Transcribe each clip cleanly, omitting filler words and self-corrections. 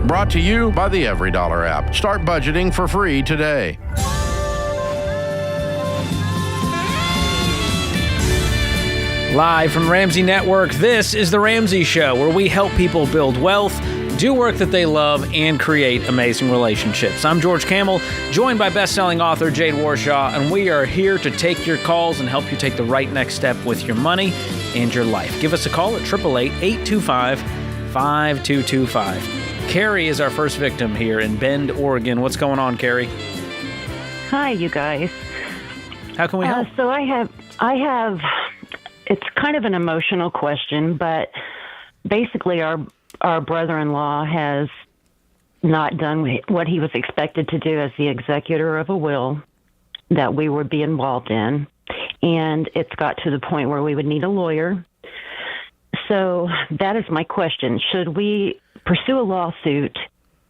Brought to you by the Every Dollar app. Start budgeting for free today. Live from Ramsey Network, this is The Ramsey Show, where we help people build wealth, do work that they love, and create amazing relationships. I'm George Kamel, joined by best-selling author Jade Warshaw, and we are here to take your calls and help you take the right next step with your money and your life. Give us a call at 888-825-5225. Carrie is our first victim here in Bend, Oregon. What's going on, Carrie? Hi, you guys. How can we help? So I have, it's kind of an emotional question, but basically our brother-in-law has not done what he was expected to do as the executor of a will that we would be involved in. And it's got to the point where we would need a lawyer. So that is my question. Should we pursue a lawsuit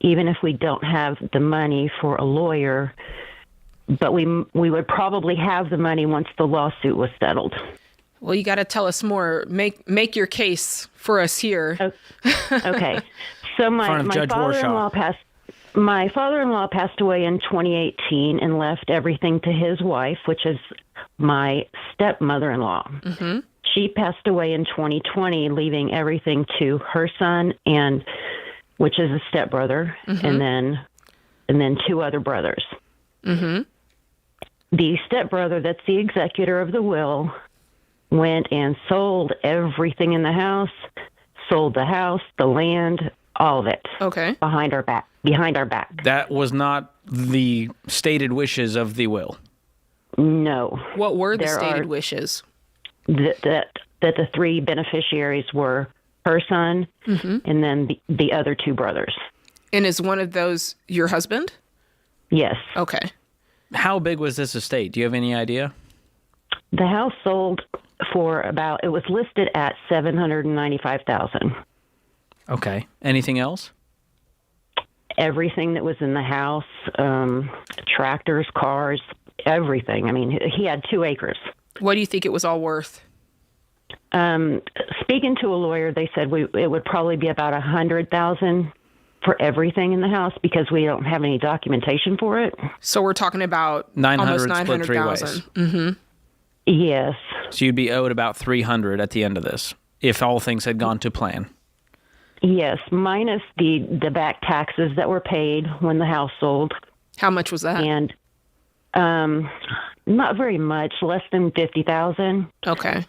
even if we don't have the money for a lawyer, but we would probably have the money once the lawsuit was settled? Well, you got to tell us more. Make your case for us here. Okay. So my father-in-law passed away in 2018 and left everything to his wife, which is my stepmother-in-law. Mm-hmm. She passed away in 2020, leaving everything to her son, which is a stepbrother, mm-hmm. and then two other brothers. Mm-hmm. The stepbrother, that's the executor of the will, went and sold everything in the house, sold the house, the land, all of it. Okay. Behind our back. That was not the stated wishes of the will. No. What were the stated wishes? That the three beneficiaries were her son, mm-hmm. and then the other two brothers. And is one of those your husband? Yes. Okay. How big was this estate? Do you have any idea? The house sold for it was listed at $795,000. Okay. Anything else? Everything that was in the house, tractors, cars, everything. I mean, he had 2 acres. What do you think it was all worth? Speaking to a lawyer, they said it would probably be about $100,000 for everything in the house because we don't have any documentation for it. So we're talking about almost $900,000. Mm-hmm. Yes. So you'd be owed about $300 at the end of this if all things had gone to plan. Yes, minus the back taxes that were paid when the house sold. How much was that? And not very much, less than $50,000. Okay.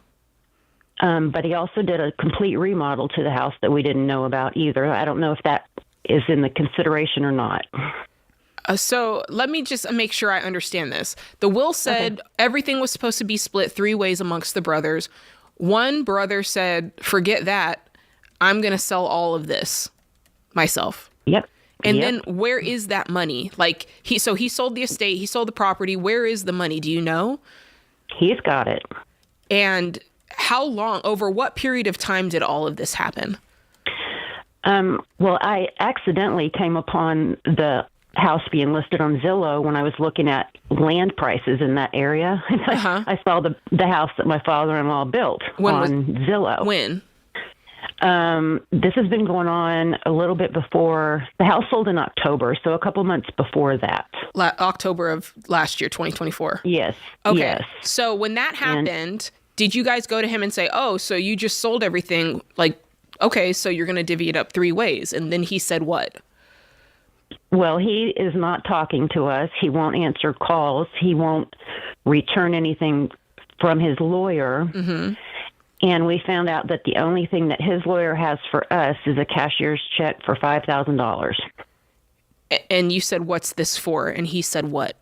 But he also did a complete remodel to the house that we didn't know about either. I don't know if that is in the consideration or not. So let me just make sure I understand this. The will said everything was supposed to be split 3 ways amongst the brothers. One brother said, forget that. I'm going to sell all of this myself. Yep. And then where is that money? Like he sold the estate, he sold the property. Where is the money? Do you know? He's got it. And how long, over what period of time did all of this happen? Well, I accidentally came upon the house being listed on Zillow when I was looking at land prices in that area. Uh-huh. I saw the house that my father-in-law built on Zillow. When? This has been going on a little bit before. The house sold in October, so a couple months before that. October of last year, 2024? Yes. Okay. Yes. So when that happened, did you guys go to him and say, oh, so you just sold everything? Like, okay, so you're going to divvy it up 3 ways. And then he said what? Well, he is not talking to us. He won't answer calls. He won't return anything from his lawyer. Mm-hmm. And we found out that the only thing that his lawyer has for us is a cashier's check for $5,000. And you said, what's this for? And he said what?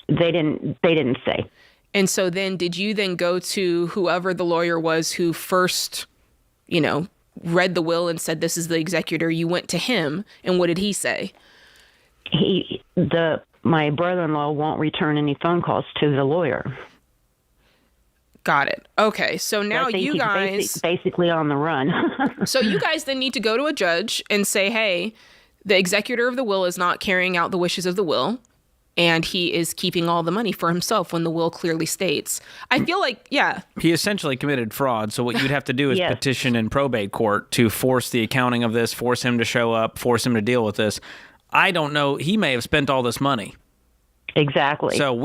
They didn't say. And so then did you then go to whoever the lawyer was who first, read the will and said, this is the executor? You went to him, and what did he say? My brother-in-law won't return any phone calls to the lawyer. Got it. Okay, so now you guys... basically on the run. So you guys then need to go to a judge and say, hey, the executor of the will is not carrying out the wishes of the will, and he is keeping all the money for himself when the will clearly states. I feel like, yeah. He essentially committed fraud. So what you'd have to do is Yes. petition in probate court to force the accounting of this, force him to show up, force him to deal with this. I don't know. He may have spent all this money. Exactly. So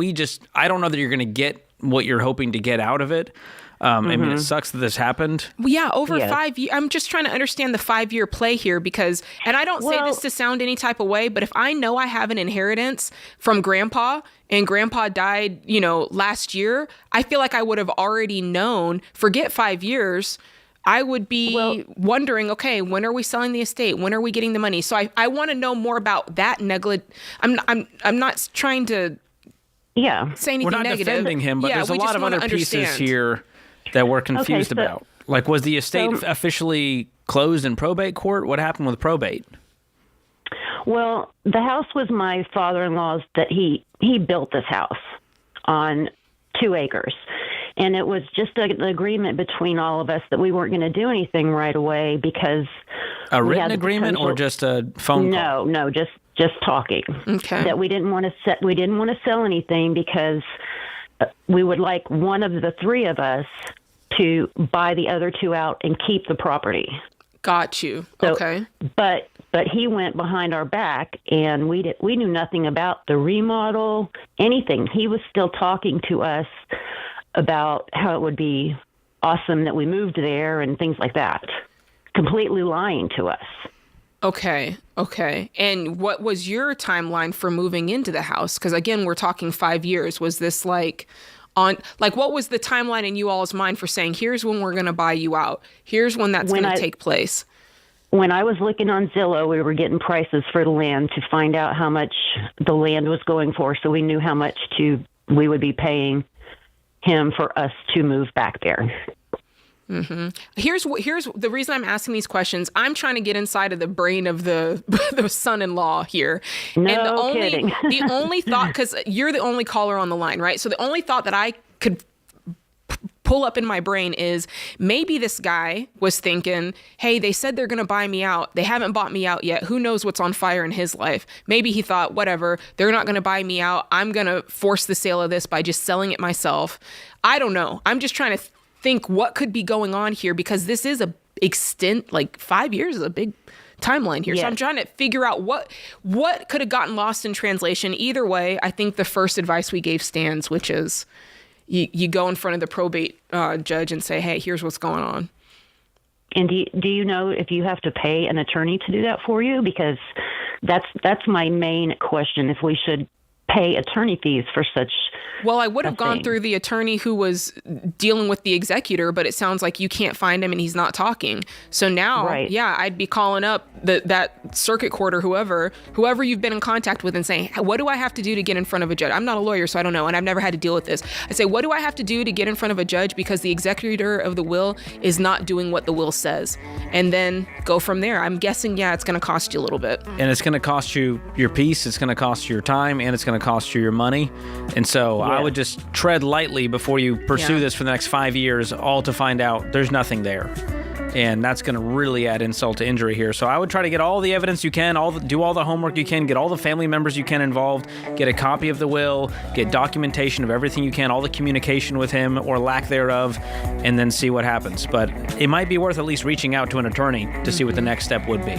I don't know that you're going to get what you're hoping to get out of it. I mean, it sucks that this happened. Well, yeah, over Yes. 5 years. I'm just trying to understand the 5-year play here because, and I don't say this to sound any type of way, but if I know I have an inheritance from grandpa and grandpa died, last year, I feel like I would have already known, forget 5 years, I would be wondering, okay, when are we selling the estate? When are we getting the money? So I want to know more about that I'm not trying to say anything We're not negative. defending him, but there's a we lot just of wanna other pieces understand. here that we're confused Okay, so- about. Like, was the estate officially closed in probate court? What happened with probate? Well, the house was my father-in-law's that he built this house on 2 acres. And it was just an agreement between all of us that we weren't going to do anything right away because A we written had the agreement or potential- just a phone call? No, just talking. Okay. That we didn't want to sell anything because we would like one of the 3 of us to buy the other 2 out and keep the property. Got you. So- Okay. But he went behind our back, and we knew nothing about the remodel, anything. He was still talking to us about how it would be awesome that we moved there and things like that. Completely lying to us. Okay. And what was your timeline for moving into the house? Because again, we're talking 5 years. Was this what was the timeline in you all's mind for saying, here's when we're going to buy you out? Here's when that's going to take place. When I was looking on Zillow, we were getting prices for the land to find out how much the land was going for, so we knew how much we would be paying him for us to move back there. Mm-hmm. Here's the reason I'm asking these questions. I'm trying to get inside of the brain of the son-in-law here. No kidding. The only thought, because you're the only caller on the line, right? So the only thought that I could pull up in my brain is maybe this guy was thinking, hey, they said they're going to buy me out. They haven't bought me out yet. Who knows what's on fire in his life? Maybe he thought, whatever, they're not going to buy me out. I'm going to force the sale of this by just selling it myself. I don't know. I'm just trying to think what could be going on here because this is 5 years is a big timeline here. Yes. So I'm trying to figure out what could have gotten lost in translation. Either way, I think the first advice we gave stands, which is you go in front of the probate judge and say, hey, here's what's going on. And do you know if you have to pay an attorney to do that for you? Because that's my main question, if we should pay attorney fees for such. Well, I would have gone thing. through the attorney who was dealing with the executor, but it sounds like you can't find him and he's not talking. So now, Right. yeah, I'd be calling up that circuit court or whoever you've been in contact with and saying, what do I have to do to get in front of a judge? I'm not a lawyer, so I don't know, and I've never had to deal with this. I say, what do I have to do to get in front of a judge because the executor of the will is not doing what the will says? And then go from there. I'm guessing, yeah, it's going to cost you a little bit. And it's going to cost you your peace, it's going to cost you your time, and it's going to cost you your money. And so I would just tread lightly before you pursue this for the next 5 years, all to find out there's nothing there. And that's going to really add insult to injury here. So I would try to get all the evidence you can, do all the homework you can, get all the family members you can involved, get a copy of the will, get documentation of everything you can, all the communication with him or lack thereof, and then see what happens. But it might be worth at least reaching out to an attorney to see what the next step would be.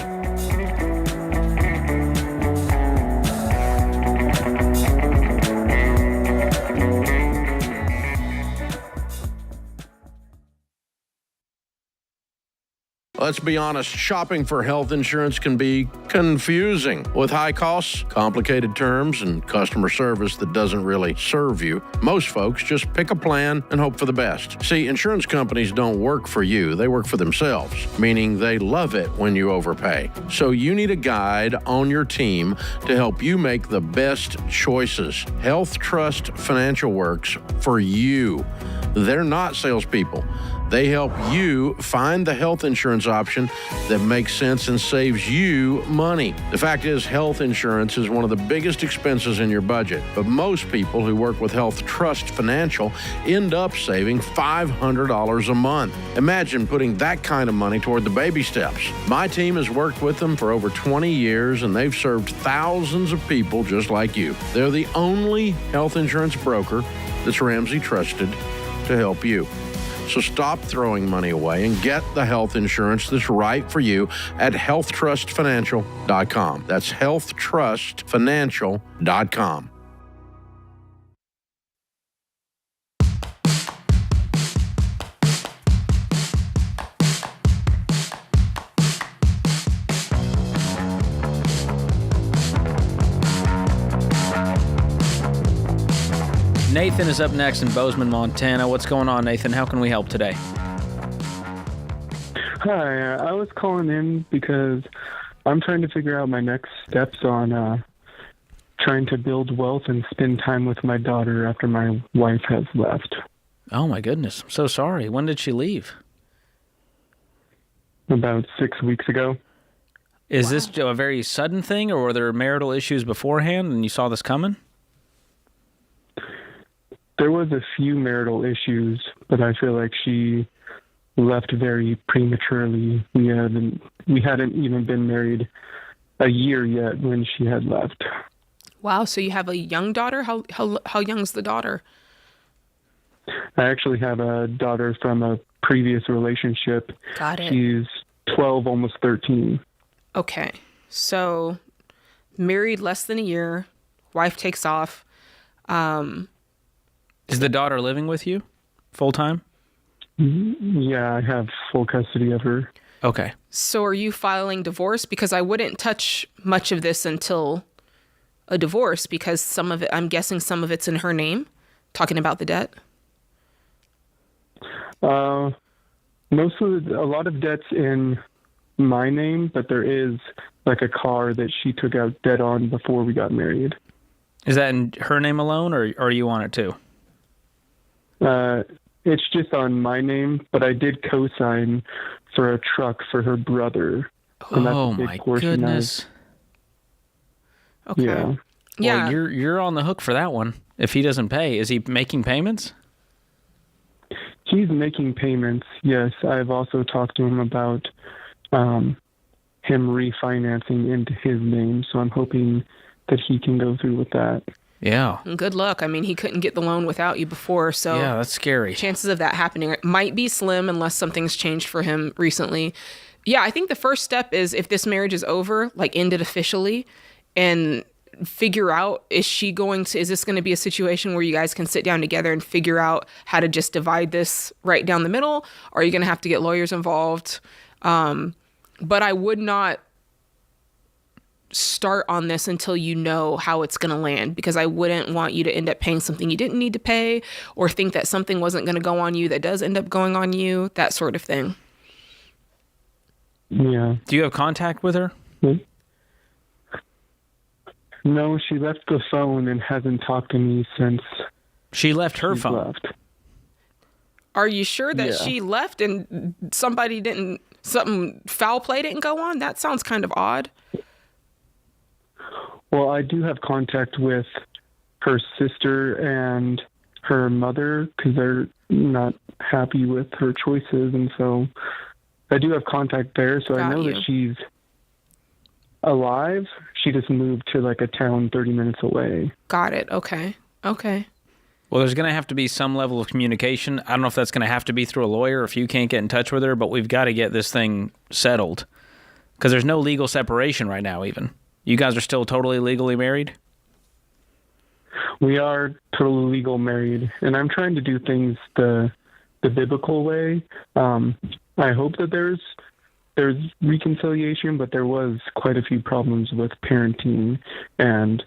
Let's be honest, shopping for health insurance can be confusing. With high costs, complicated terms, and customer service that doesn't really serve you, most folks just pick a plan and hope for the best. See, insurance companies don't work for you, they work for themselves, meaning they love it when you overpay. So you need a guide on your team to help you make the best choices. Health Trust Financial works for you. They're not salespeople. They help you find the health insurance option that makes sense and saves you money. The fact is, health insurance is one of the biggest expenses in your budget, but most people who work with Health Trust Financial end up saving $500 a month. Imagine putting that kind of money toward the baby steps. My team has worked with them for over 20 years, and they've served thousands of people just like you. They're the only health insurance broker that's Ramsey trusted to help you. So stop throwing money away and get the health insurance that's right for you at healthtrustfinancial.com. That's healthtrustfinancial.com. Nathan is up next in Bozeman, Montana. What's going on, Nathan? How can we help today? Hi, I was calling in because I'm trying to figure out my next steps on trying to build wealth and spend time with my daughter after my wife has left. Oh, my goodness. I'm so sorry. When did she leave? About 6 weeks ago. Is this a very sudden thing, or were there marital issues beforehand and you saw this coming? There was a few marital issues, but I feel like she left very prematurely. We hadn't even been married a year yet when she had left. Wow, so you have a young daughter? How young's the daughter? I actually have a daughter from a previous relationship. Got it. She's 12, almost 13. Okay, so married less than a year, wife takes off. Is the daughter living with you full time? Yeah, I have full custody of her. Okay. So are you filing divorce? Because I wouldn't touch much of this until a divorce, because some of it, I'm guessing some of it's in her name, talking about the debt. A lot of debt's in my name, but there is like a car that she took out debt on before we got married. Is that in her name alone, or are you on it too? It's just on my name, but I did co-sign for a truck for her brother. Oh my goodness. Okay. Yeah. Yeah. Well, you're on the hook for that one. If he doesn't pay, is he making payments? He's making payments, yes. I've also talked to him about him refinancing into his name, so I'm hoping that he can go through with that. Yeah. Good luck. I mean, he couldn't get the loan without you before, so yeah, that's scary. Chances of that happening might be slim unless something's changed for him recently. Yeah, I think the first step is, if this marriage is over, like end it officially, and figure out, is this going to be a situation where you guys can sit down together and figure out how to just divide this right down the middle? Or are you going to have to get lawyers involved? But I would not start on this until you know how it's going to land, because I wouldn't want you to end up paying something you didn't need to pay, or think that something wasn't going to go on you that does end up going on you, that sort of thing. Yeah. Do you have contact with her? No, she left the phone and hasn't talked to me since. She left her phone? Left. Are you sure that Yeah. she left and something foul play didn't go on? That sounds kind of odd. Well, I do have contact with her sister and her mother because they're not happy with her choices, and so I do have contact there. So I know that she's alive. She just moved to like a town 30 minutes away. Got it. Okay. Well, there's going to have to be some level of communication. I don't know if that's going to have to be through a lawyer if you can't get in touch with her, but we've got to get this thing settled, because there's no legal separation right now even. You guys are still totally legally married? We are totally legal married, and I'm trying to do things the biblical way. I hope that there's reconciliation, but there was quite a few problems with parenting and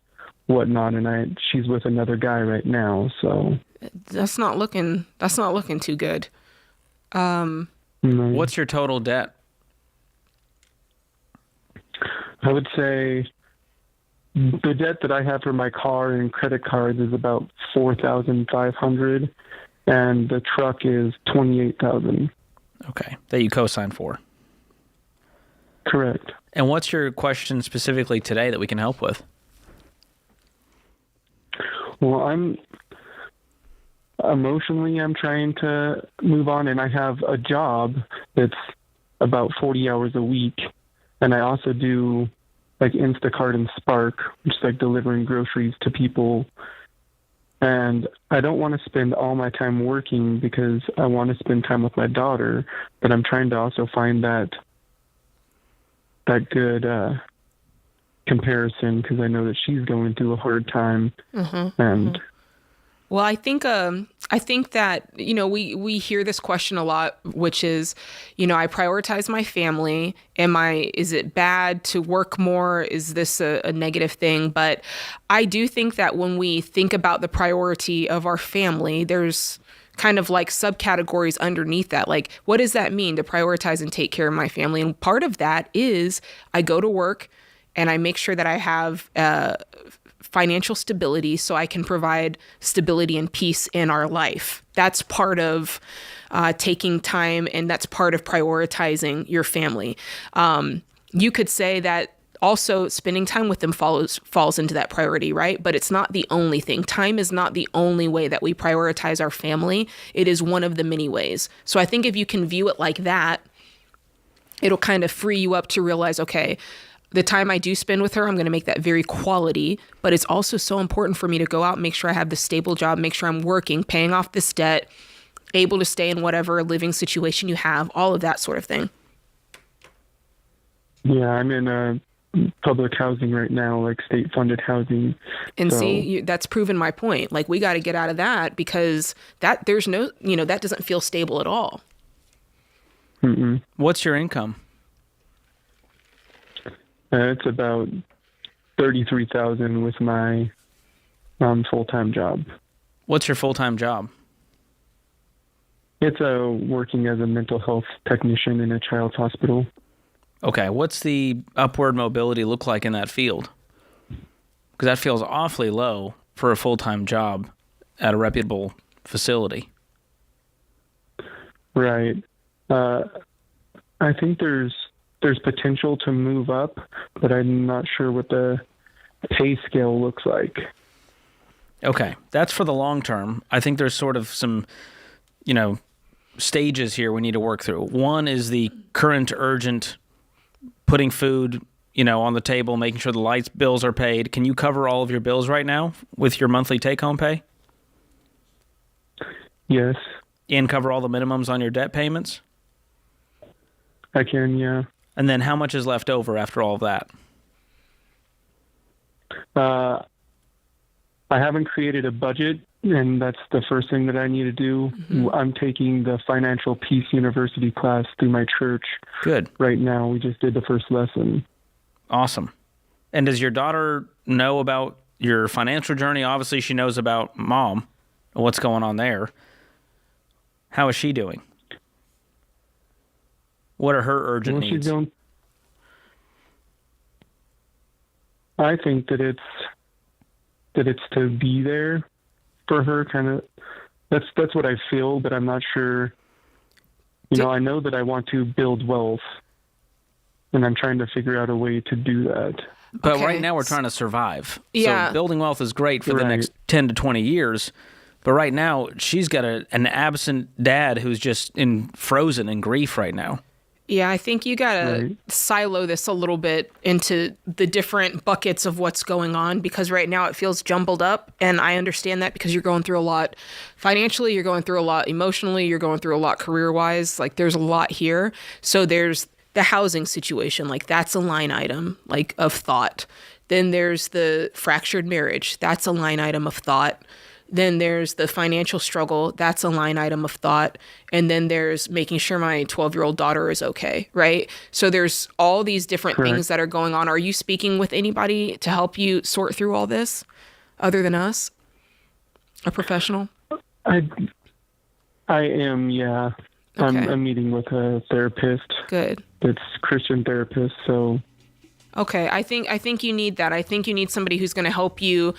whatnot, and she's with another guy right now, so That's not looking too good. What's your total debt? I would say the debt that I have for my car and credit cards is about $4,500, and the truck is $28,000. Okay, that you co-signed for. Correct. And what's your question specifically today that we can help with? Well, I'm trying to move on, and I have a job that's about 40 hours a week, and I also do like Instacart and Spark, which is like delivering groceries to people. And I don't want to spend all my time working because I want to spend time with my daughter, but I'm trying to also find that good comparison, because I know that she's going through a hard time. And well, I think that, you know, we hear this question a lot, which is, you know, I prioritize my family. Is it bad to work more? Is this a negative thing? But I do think that when we think about the priority of our family, there's kind of like subcategories underneath that. Like, what does that mean to prioritize and take care of my family? And part of that is I go to work and I make sure that I have financial stability so I can provide stability and peace in our life. That's part of taking time, and that's part of prioritizing your family. You could say that also spending time with them falls into that priority, right? But it's not the only thing. Time is not the only way that we prioritize our family. It is one of the many ways. So I think if you can view it like that, it'll kind of free you up to realize, okay, the time I do spend with her, I'm going to make that very quality, but it's also so important for me to go out and make sure I have the stable job, make sure I'm working, paying off this debt, able to stay in whatever living situation you have, all of that sort of thing. Yeah, I'm in public housing right now, like state-funded housing. And see, that's proven my point. Like, we got to get out of that, because that there's no, you know, that doesn't feel stable at all. Mm-mm. What's your income? It's about $33,000 with my full-time job. What's your full-time job? It's working as a mental health technician in a child's hospital. Okay, what's the upward mobility look like in that field? Because that feels awfully low for a full-time job at a reputable facility. Right. I think there's potential to move up, but I'm not sure what the pay scale looks like. Okay, that's for the long term. I think there's sort of some, you know, stages here we need to work through. One is the current urgent putting food, you know, on the table, making sure the lights bills are paid. Can you cover all of your bills right now with your monthly take-home pay? Yes. And cover all the minimums on your debt payments? I can, yeah. And then how much is left over after all of that? I haven't created a budget, and that's the first thing that I need to do. Mm-hmm. I'm taking the Financial Peace University class through my church. Good. Right now, we just did the first lesson. Awesome. And does your daughter know about your financial journey? Obviously, she knows about mom and what's going on there. How is she doing? What are her urgent needs? I think that it's to be there for her. Kind of. That's what I feel, but I'm not sure. You know, I know that I want to build wealth, and I'm trying to figure out a way to do that. But right now we're trying to survive. Yeah. So building wealth is great for the next 10 to 20 years. But right now she's got an absent dad who's just frozen in grief right now. Yeah, I think you got to silo this a little bit into the different buckets of what's going on, because right now it feels jumbled up. And I understand that, because you're going through a lot financially, you're going through a lot emotionally, you're going through a lot career-wise. Like, there's a lot here. So there's the housing situation. Like, that's a line item, like, of thought. Then there's the fractured marriage. That's a line item of thought. Then there's the financial struggle. That's a line item of thought. And then there's making sure my 12-year-old daughter is okay, right? So there's all these different things that are going on. Are you speaking with anybody to help you sort through all this other than us? A professional? I am, yeah. Okay. I'm meeting with a therapist. Good. It's Christian therapist, so Okay, I think you need that. I think you need somebody who's going to help you,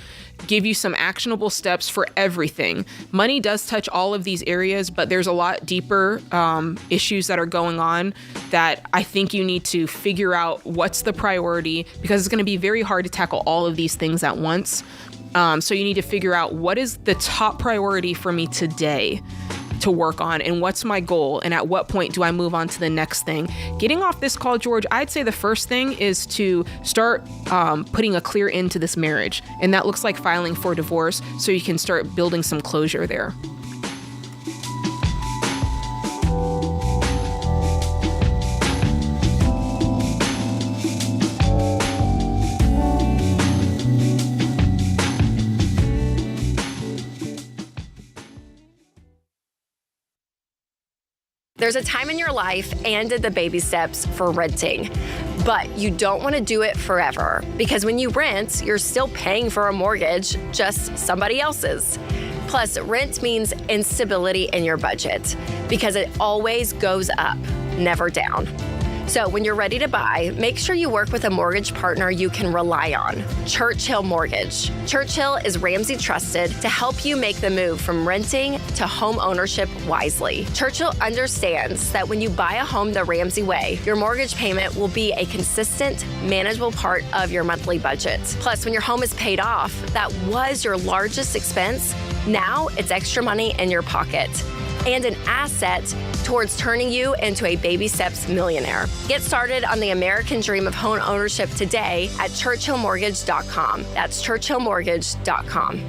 give you some actionable steps for everything. Money does touch all of these areas, but there's a lot deeper issues that are going on that I think you need to figure out what's the priority, because it's going to be very hard to tackle all of these things at once. So you need to figure out what is the top priority for me today to work on, and what's my goal, and at what point do I move on to the next thing. Getting off this call, George, I'd say the first thing is to start putting a clear end to this marriage, and that looks like filing for divorce so you can start building some closure there. There's a time in your life and the baby steps for renting, but you don't want to do it forever, because when you rent, you're still paying for a mortgage, just somebody else's. Plus, rent means instability in your budget, because it always goes up, never down. So when you're ready to buy, make sure you work with a mortgage partner you can rely on. Churchill Mortgage. Churchill is Ramsey trusted to help you make the move from renting to home ownership wisely. Churchill understands that when you buy a home the Ramsey way, your mortgage payment will be a consistent, manageable part of your monthly budget. Plus, when your home is paid off, that was your largest expense. Now it's extra money in your pocket and an asset towards turning you into a baby steps millionaire. Get started on the American dream of home ownership today at churchillmortgage.com. That's churchillmortgage.com.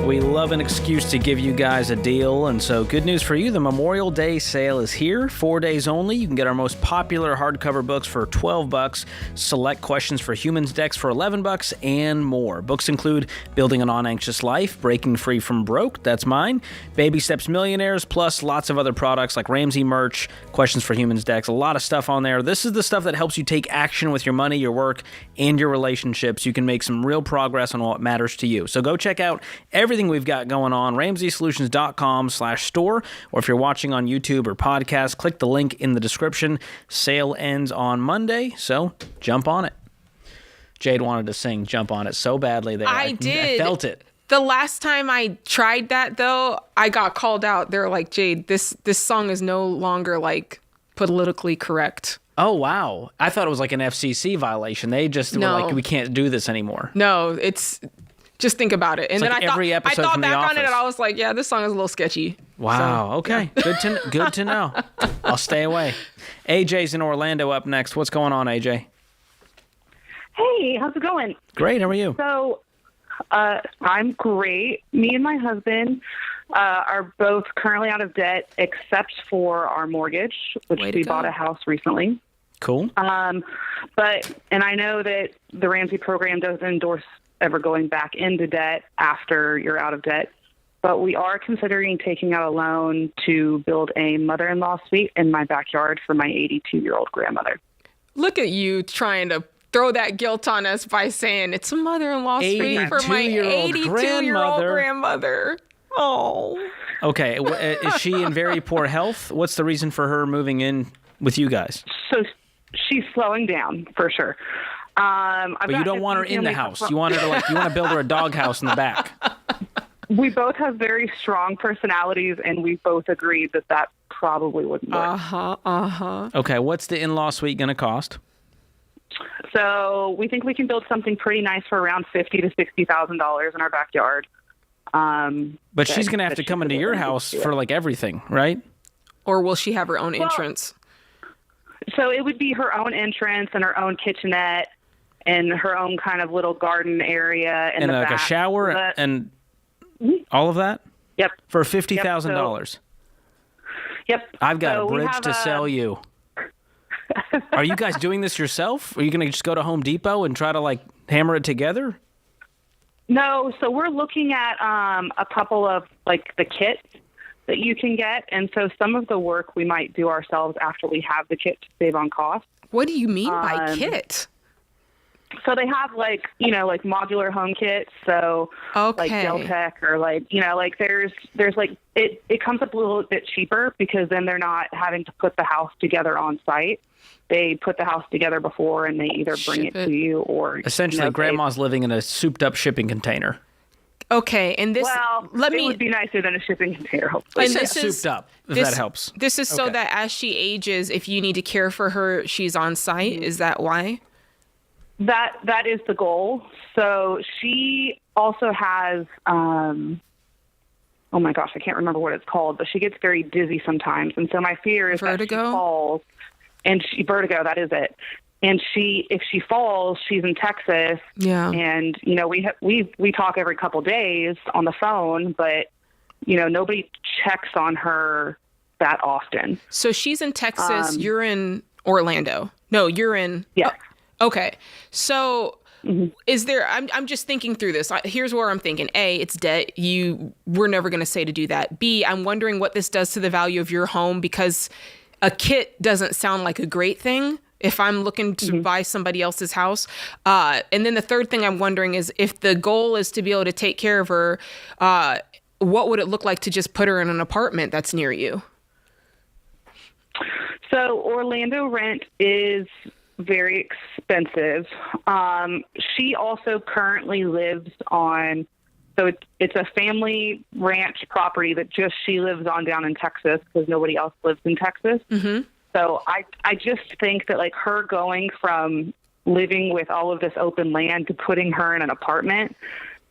We love an excuse to give you guys a deal, and so good news for you, the Memorial Day sale is here. 4 days only. You can get our most popular hardcover books for $12, select Questions for Humans decks for $11, and more. Books include Building a Non-Anxious Life, Breaking Free from Broke, that's mine, Baby Steps Millionaires, plus lots of other products like Ramsey merch, Questions for Humans decks, a lot of stuff on there. This is the stuff that helps you take action with your money, your work, and your relationships. You can make some real progress on what matters to you. So go check out everything we've got going on, RamseySolutions.com/store, or if you're watching on YouTube or podcast, click the link in the description. Sale ends on Monday, so jump on it. Jade wanted to sing Jump On It so badly there. I did. I felt it. The last time I tried that, though, I got called out. They're like, Jade, this song is no longer, like, politically correct. Oh, wow. I thought it was like an FCC violation. They just were like, we can't do this anymore. No, it's... Just think about it. And it's then like every episode I thought from The back on Office. it and I was like, yeah, this song is a little sketchy. Wow. So, okay. Yeah. Good to know. I'll stay away. AJ's in Orlando up next. What's going on, AJ? Hey, how's it going? Great. How are you? So, I'm great. Me and my husband are both currently out of debt, except for our mortgage, which we bought a house recently. Cool. But I know that the Ramsey program doesn't endorse ever going back into debt after you're out of debt. But we are considering taking out a loan to build a mother-in-law suite in my backyard for my 82-year-old grandmother. Look at you trying to throw that guilt on us by saying it's a mother-in-law suite for my 82-year-old grandmother. Oh. Okay. Is she in very poor health? What's the reason for her moving in with you guys? So she's slowing down for sure. But you don't want her in the house. You want her to you want to build her a doghouse in the back. We both have very strong personalities, and we both agreed that probably wouldn't work. Okay, what's the in-law suite going to cost? So we think we can build something pretty nice for around $50,000 to $60,000 in our backyard. But she's going to have to come into your house for like everything, right? Or will she have her own entrance? So it would be her own entrance and her own kitchenette and her own kind of little garden area in the like back. A shower and all of that? Yep. For $50,000. Yep. I've got a bridge to sell you. Are you guys doing this yourself? Are you going to just go to Home Depot and try to like hammer it together? No, so we're looking at a couple of like the kits. that you can get. And so some of the work we might do ourselves after we have the kit to save on cost. What do you mean by kit? So they have like modular home kits. So like Deltec or there's like, it comes up a little bit cheaper because then they're not having to put the house together on site. They put the house together before and they either bring it to you or essentially grandma's living in a souped up shipping container. Okay, and this it would be nicer than a shipping container, hopefully. And this is souped up, if that helps. This is so that as she ages, if you need to care for her, she's on site. Is that why? That is the goal. So she also has, oh my gosh, I can't remember what it's called, but she gets very dizzy sometimes. And so my fear is vertigo? That she falls. And vertigo, that is it. And if she falls, she's in Texas. Yeah. And, we talk every couple days on the phone, but, nobody checks on her that often. So she's in Texas. You're in Orlando. No, you're in. Yeah. Okay. So is there, I'm just thinking through this. Here's where I'm thinking. A, it's debt. We're never going to say to do that. B, I'm wondering what this does to the value of your home because a kit doesn't sound like a great thing if I'm looking to buy somebody else's house. And then the third thing I'm wondering is if the goal is to be able to take care of her, what would it look like to just put her in an apartment that's near you? So Orlando rent is very expensive. She also currently lives on, so it's a family ranch property that just she lives on down in Texas because nobody else lives in Texas. Mm-hmm. So I just think that like her going from living with all of this open land to putting her in an apartment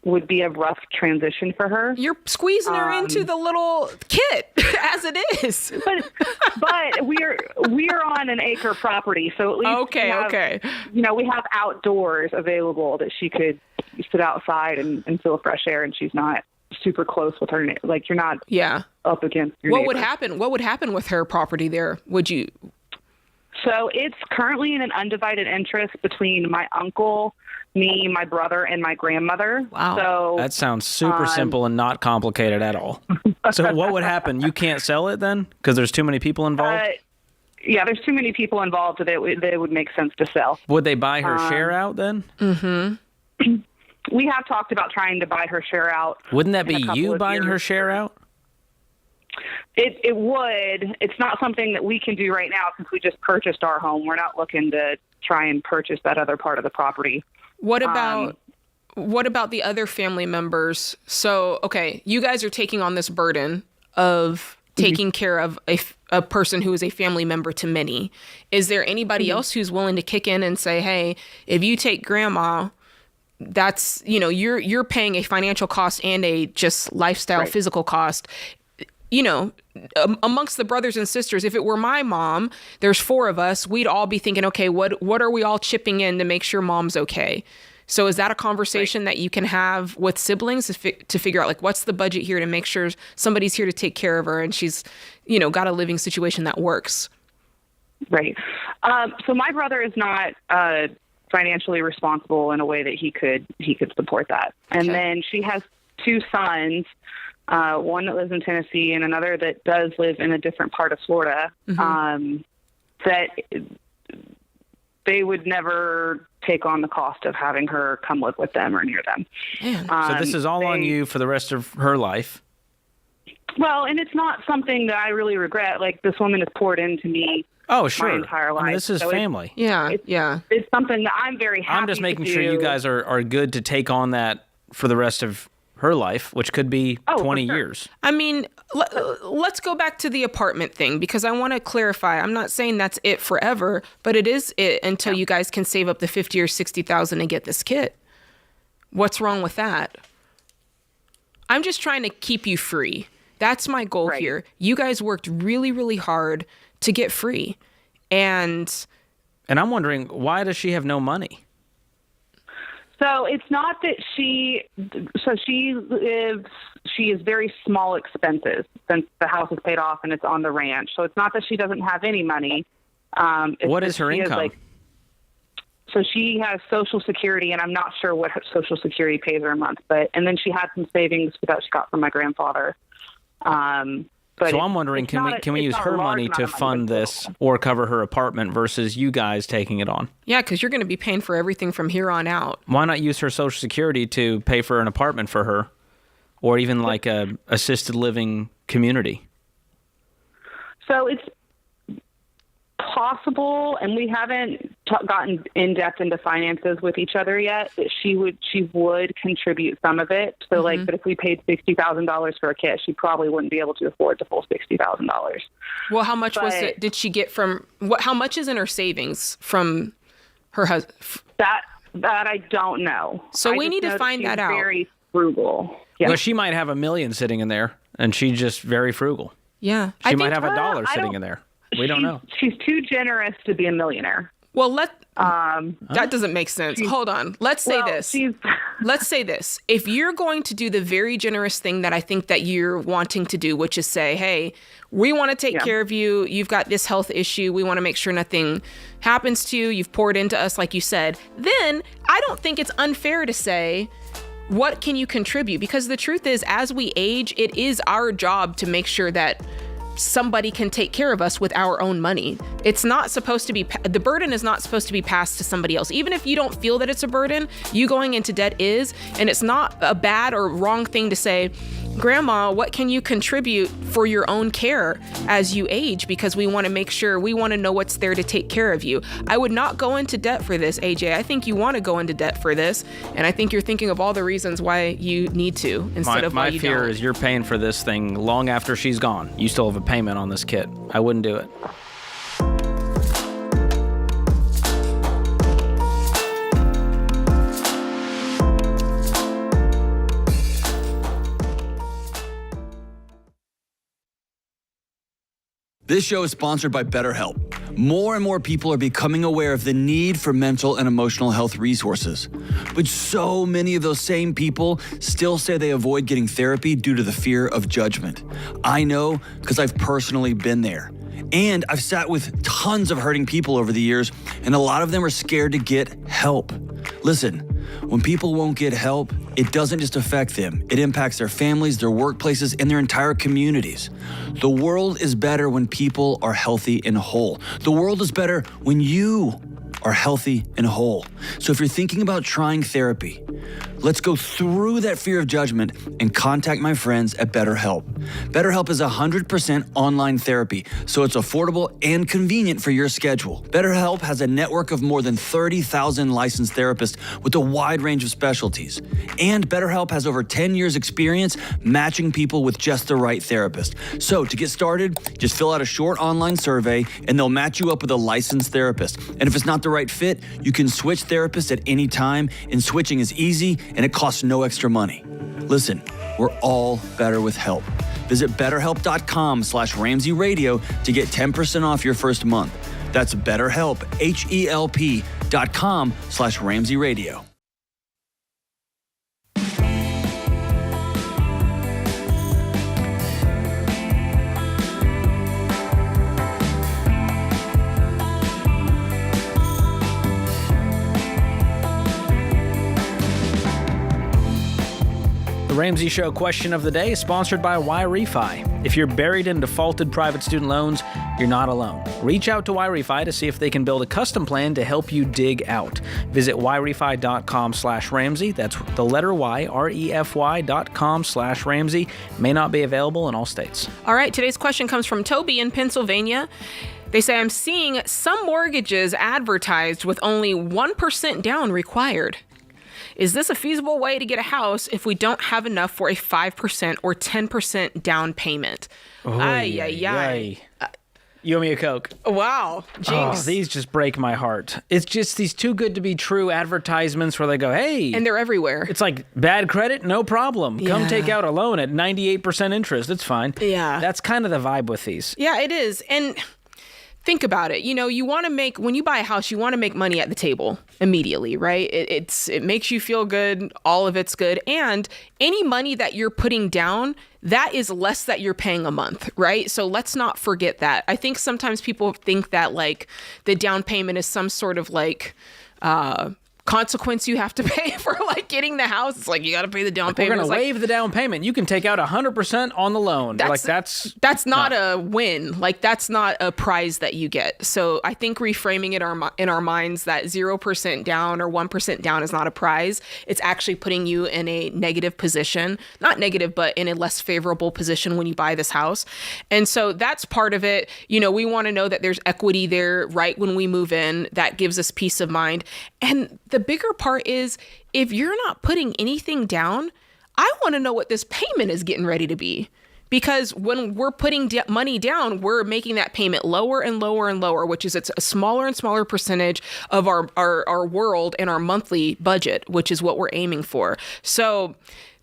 would be a rough transition for her. You're squeezing her into the little kit as it is. But we're on an acre property, so at least we have outdoors available that she could sit outside and feel fresh air, and she's not super close with her. Like you're not up against your neighbor. What would happen with her property there? Would you? So it's currently in an undivided interest between my uncle, me, my brother, and my grandmother. Wow. So that sounds super simple and not complicated at all. So what would happen? You can't sell it then because there's too many people involved? Yeah, there's too many people involved that it would make sense to sell. Would they buy her share out then? Mm-hmm. We have talked about trying to buy her share out. Wouldn't that be you buying her share out? It would. It's not something that we can do right now since we just purchased our home. We're not looking to try and purchase that other part of the property. What about the other family members? So, okay, you guys are taking on this burden of taking care of a person who is a family member to many. Is there anybody else who's willing to kick in and say, hey, if you take grandma, that's, you're paying a financial cost and a just lifestyle physical cost. Amongst the brothers and sisters, if it were my mom, there's 4 of us, we'd all be thinking, okay, what are we all chipping in to make sure mom's okay? So is that a conversation that you can have with siblings to figure out, like, what's the budget here to make sure somebody's here to take care of her and she's, got a living situation that works? Right. So my brother is not financially responsible in a way that he could support that. And then she has 2 sons. One that lives in Tennessee and another that does live in a different part of Florida, that they would never take on the cost of having her come live with them or near them. So this is all on you for the rest of her life. Well, and it's not something that I really regret. Like, this woman has poured into me my entire life. This is family. It's something that I'm very happy I'm just making to sure do. you guys are good to take on that for the rest of her life, which could be 20 years. I mean, let's go back to the apartment thing because I want to clarify. I'm not saying that's it forever, but it is it until you guys can save up the $50,000 or $60,000 and get this kit. What's wrong with that? I'm just trying to keep you free. That's my goal here. You guys worked really, really hard to get free, and I'm wondering, why does she have no money? So it's not that she has very small expenses since the house is paid off and it's on the ranch. So it's not that she doesn't have any money. What is her income? So she has Social Security, and I'm not sure what her Social Security pays her a month, and then she had some savings that she got from my grandfather. But so I'm wondering, can we use her money to fund this or cover her apartment versus you guys taking it on? Yeah, because you're going to be paying for everything from here on out. Why not use her Social Security to pay for an apartment for her, or even like a assisted living community? So it's possible, and we haven't gotten in depth into finances with each other yet, that she would contribute some of it. So but if we paid $60,000 for a kit, she probably wouldn't be able to afford the full $60,000. Well, how much did she get from how much is in her savings from her husband? That I don't know. So we need to find that out. Very frugal. Yeah. Well, she might have $1 million sitting in there, and she's just very frugal. Yeah. She might have $1 sitting in there. We don't know. She's too generous to be a millionaire. Well, that doesn't make sense. Hold on. Let's say this. Let's say this. If you're going to do the very generous thing that I think that you're wanting to do, which is say, hey, we want to take care of you. You've got this health issue. We want to make sure nothing happens to you. You've poured into us, like you said. Then I don't think it's unfair to say, what can you contribute? Because the truth is, as we age, it is our job to make sure that somebody can take care of us with our own money. It's not supposed to be, the burden is not supposed to be passed to somebody else. Even if you don't feel that it's a burden, you going into debt is, and it's not a bad or wrong thing to say, Grandma, what can you contribute for your own care as you age? Because we want to make sure, we want to know what's there to take care of you. I would not go into debt for this, AJ. I think you want to go into debt for this, and I think you're thinking of all the reasons why you need to instead of why you don't. My fear is you're paying for this thing long after she's gone. You still have a payment on this kit. I wouldn't do it. This show is sponsored by BetterHelp. More and more people are becoming aware of the need for mental and emotional health resources. But so many of those same people still say they avoid getting therapy due to the fear of judgment. I know because I've personally been there. And I've sat with tons of hurting people over the years, and a lot of them are scared to get help. Listen, when people won't get help, it doesn't just affect them. It impacts their families, their workplaces, and their entire communities. The world is better when people are healthy and whole. The world is better when you are healthy and whole. So if you're thinking about trying therapy, let's go through that fear of judgment and contact my friends at BetterHelp. BetterHelp is 100% online therapy, so it's affordable and convenient for your schedule. BetterHelp has a network of more than 30,000 licensed therapists with a wide range of specialties. And BetterHelp has over 10 years experience matching people with just the right therapist. So to get started, just fill out a short online survey and they'll match you up with a licensed therapist. And if it's not the right fit, you can switch therapists at any time, and switching is easy and it costs no extra money. Listen, we're all better with help. Visit BetterHelp.com/Ramsey Radio to get 10% off your first month. That's BetterHelp, HELP.com/Ramsey Radio. The Ramsey Show question of the day is sponsored by YRefi. If you're buried in defaulted private student loans, you're not alone. Reach out to YRefi to see if they can build a custom plan to help you dig out. Visit YRefi.com/Ramsey. That's the letter Y, REFY.com/Ramsey. May not be available in all states. All right, today's question comes from Toby in Pennsylvania. They say, I'm seeing some mortgages advertised with only 1% down required. Is this a feasible way to get a house if we don't have enough for a 5% or 10% down payment? Ay. You owe me a Coke. Wow. Jinx. Oh, these just break my heart. It's just these too good to be true advertisements where they go, hey. And they're everywhere. It's like, bad credit, no problem. Come take out a loan at 98% interest. It's fine. Yeah. That's kind of the vibe with these. Yeah, it is. And think about it. You know, you want to make, when you buy a house, you want to make money at the table immediately, right? It makes you feel good. All of it's good. And any money that you're putting down, that is less that you're paying a month, right? So let's not forget that. I think sometimes people think that like the down payment is some sort of like, consequence you have to pay for like getting the house. It's like you got to pay the down payment. We're going to waive the down payment. You can take out 100% on the loan. That's not a win. Like that's not a prize that you get. So I think reframing it in our minds that 0% down or 1% down is not a prize. It's actually putting you in a negative position, not negative, but in a less favorable position when you buy this house. And so that's part of it. You know, we want to know that there's equity there right when we move in. That gives us peace of mind. And the bigger part is if you're not putting anything down, I want to know what this payment is getting ready to be. Because when we're putting money down, we're making that payment lower and lower and lower, which is it's a smaller and smaller percentage of our world and our monthly budget, which is what we're aiming for. So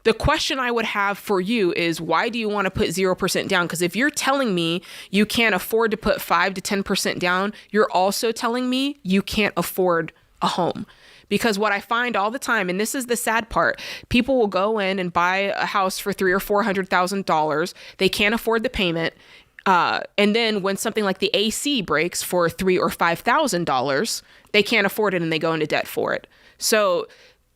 the question I would have for you is, why do you want to put 0% down? Because if you're telling me you can't afford to put 5 to 10% down, you're also telling me you can't afford a home. Because what I find all the time, and this is the sad part, people will go in and buy a house for $300,000 or $400,000. They can't afford the payment. And then when something like the AC breaks for $3,000 or $5,000, they can't afford it and they go into debt for it. So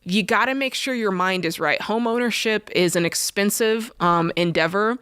you got to make sure your mind is right. Home ownership is an expensive endeavor.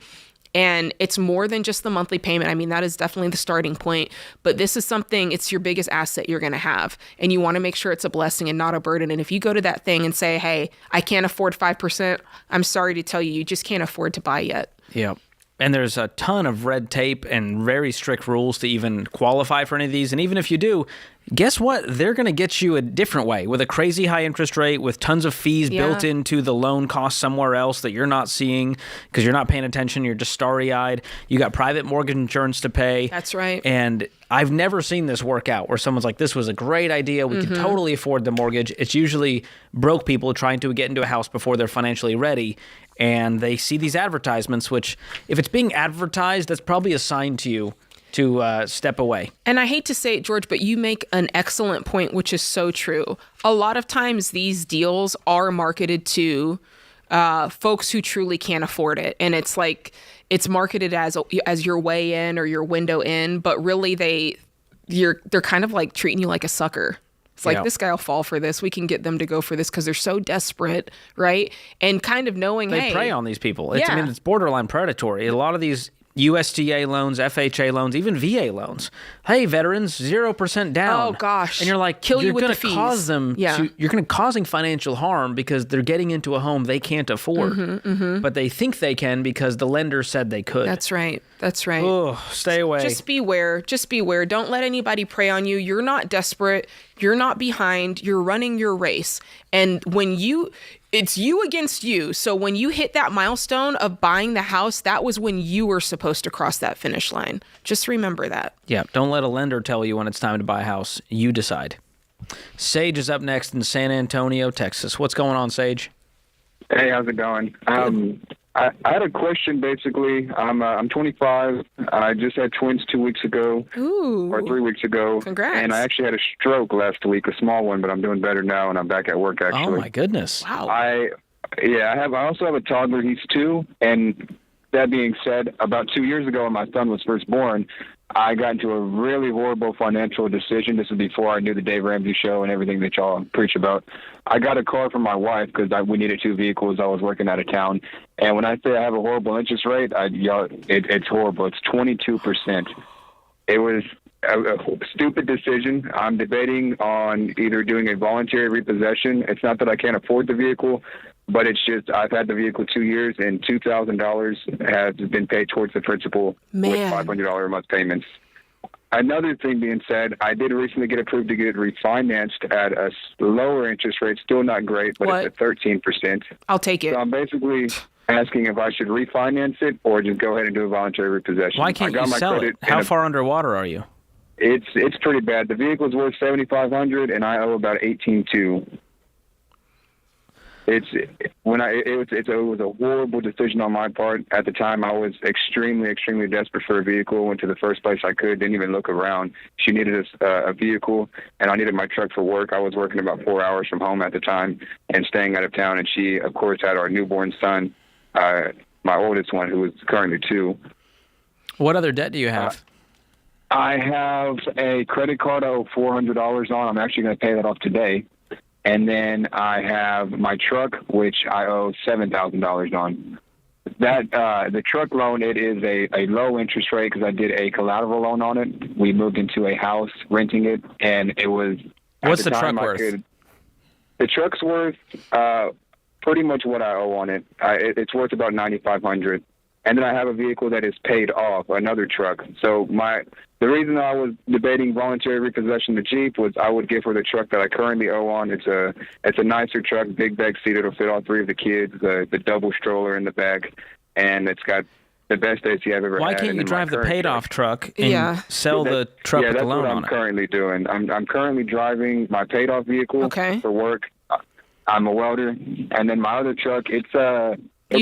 And it's more than just the monthly payment. I mean, that is definitely the starting point. But this is something, it's your biggest asset you're going to have. And you want to make sure it's a blessing and not a burden. And if you go to that thing and say, hey, I can't afford 5%, I'm sorry to tell you, you just can't afford to buy yet. Yeah. And there's a ton of red tape and very strict rules to even qualify for any of these. And even if you do, guess what? They're going to get you a different way with a crazy high interest rate with tons of fees built into the loan cost somewhere else that you're not seeing because you're not paying attention. You're just starry-eyed. You got private mortgage insurance to pay. That's right. And I've never seen this work out where someone's like, this was a great idea. We could totally afford the mortgage. It's usually broke people trying to get into a house before they're financially ready. And they see these advertisements, which if it's being advertised, that's probably a sign to you to step away. And I hate to say it, George, but you make an excellent point, which is so true. A lot of times these deals are marketed to folks who truly can't afford it. And it's like it's marketed as your way in or your window in, but really they're kind of like treating you like a sucker. It's like, this guy will fall for this. We can get them to go for this because they're so desperate, right? And kind of knowing, they prey on these people. I mean, it's borderline predatory. A lot of these USDA loans, FHA loans, even VA loans. Hey, veterans, 0% down. Oh gosh! And you're like, kill you with the fees. You're going to cause them. You're going to causing financial harm because they're getting into a home they can't afford, but they think they can because the lender said they could. That's right. That's right. Oh, stay away. Just beware. Just beware. Don't let anybody prey on you. You're not desperate. You're not behind. You're running your race. And it's you against you. So when you hit that milestone of buying the house, that was when you were supposed to cross that finish line. Just remember that. Yeah. Don't let a lender tell you when it's time to buy a house. You decide. Sage is up next in San Antonio, Texas. What's going on, Sage? Hey, how's it going? I had a question, basically. I'm 25. I just had twins 2 weeks ago. Ooh. Or 3 weeks ago. Congrats. And I actually had a stroke last week, a small one, but I'm doing better now, and I'm back at work, actually. Oh, my goodness. Wow. I also have a toddler. He's 2. And that being said, about 2 years ago when my son was first born, I got into a really horrible financial decision. This was before I knew the Dave Ramsey Show and everything that y'all preach about. I got a car from my wife because we needed 2 vehicles. I was working out of town. And when I say I have a horrible interest rate, it's horrible. It's 22%. It was a stupid decision. I'm debating on either doing a voluntary repossession. It's not that I can't afford the vehicle, but it's just I've had the vehicle 2 years, and $2,000 has been paid towards the principal with $500 a month payments. Another thing being said, I did recently get approved to get it refinanced at a lower interest rate, still not great, but it's at 13%. I'll take it. So I'm basically asking if I should refinance it or just go ahead and do a voluntary repossession. Why can't you sell it? How far underwater are you? It's pretty bad. The vehicle's worth $7,500, and I owe about $18,200. It was a horrible decision on my part. At the time, I was extremely, extremely desperate for a vehicle. Went to the first place I could, didn't even look around. She needed a vehicle, and I needed my truck for work. I was working about 4 hours from home at the time and staying out of town, and she, of course, had our newborn son, my oldest one, who is currently 2. What other debt do you have? I have a credit card I owe $400 on. I'm actually going to pay that off today. And then I have my truck, which I owe $7,000 on. That the truck loan, it is a low interest rate because I did a collateral loan on it. We moved into a house renting it, and it was. What's the truck worth? The truck's worth pretty much what I owe on it. It's worth about $9,500. And then I have a vehicle that is paid off, another truck. So the reason I was debating voluntary repossession of the Jeep was I would give her the truck that I currently owe on. It's a nicer truck, big back seat. It'll fit all three of the kids, the double stroller in the back, and it's got the best AC I've ever had. Why can't you drive the paid-off truck and sell the truck with the loan on it? Yeah, that's what I'm currently doing. I'm currently driving my paid-off vehicle for work. I'm a welder, and then my other truck, you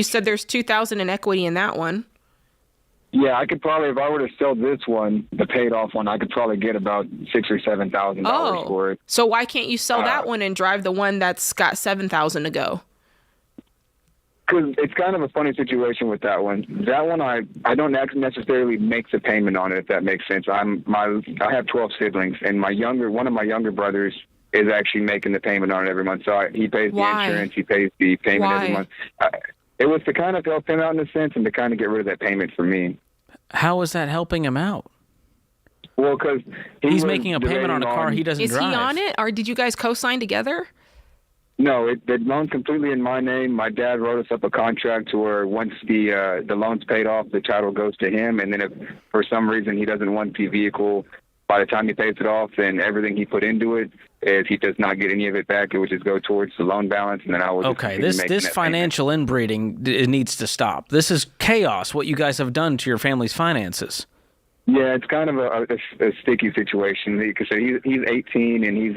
said there's $2,000 in equity in that one. Yeah, I could probably, if I were to sell this one, the paid-off one, I could probably get about $6,000 or $7,000 for it. So why can't you sell that one and drive the one that's got $7,000 to go? Because it's kind of a funny situation with that one. That one, I don't necessarily make the payment on it, if that makes sense. I have 12 siblings, and one of my younger brothers is actually making the payment on it every month. So he pays the insurance, he pays the payment every month. It was to kind of help him out in a sense and to kind of get rid of that payment for me. How is that helping him out? Well, because he's making a payment on a car he doesn't drive. Is he on it, or did you guys co-sign together? No, the loan's completely in my name. My dad wrote us up a contract to where once the loan's paid off, the title goes to him. And then if for some reason he doesn't want the vehicle, by the time he pays it off, then everything he put into it, if he does not get any of it back, it would just go towards the loan balance, and then I will. Okay, this financial inbreeding needs to stop. This is chaos. What you guys have done to your family's finances. Yeah, it's kind of a sticky situation because he's 18 and he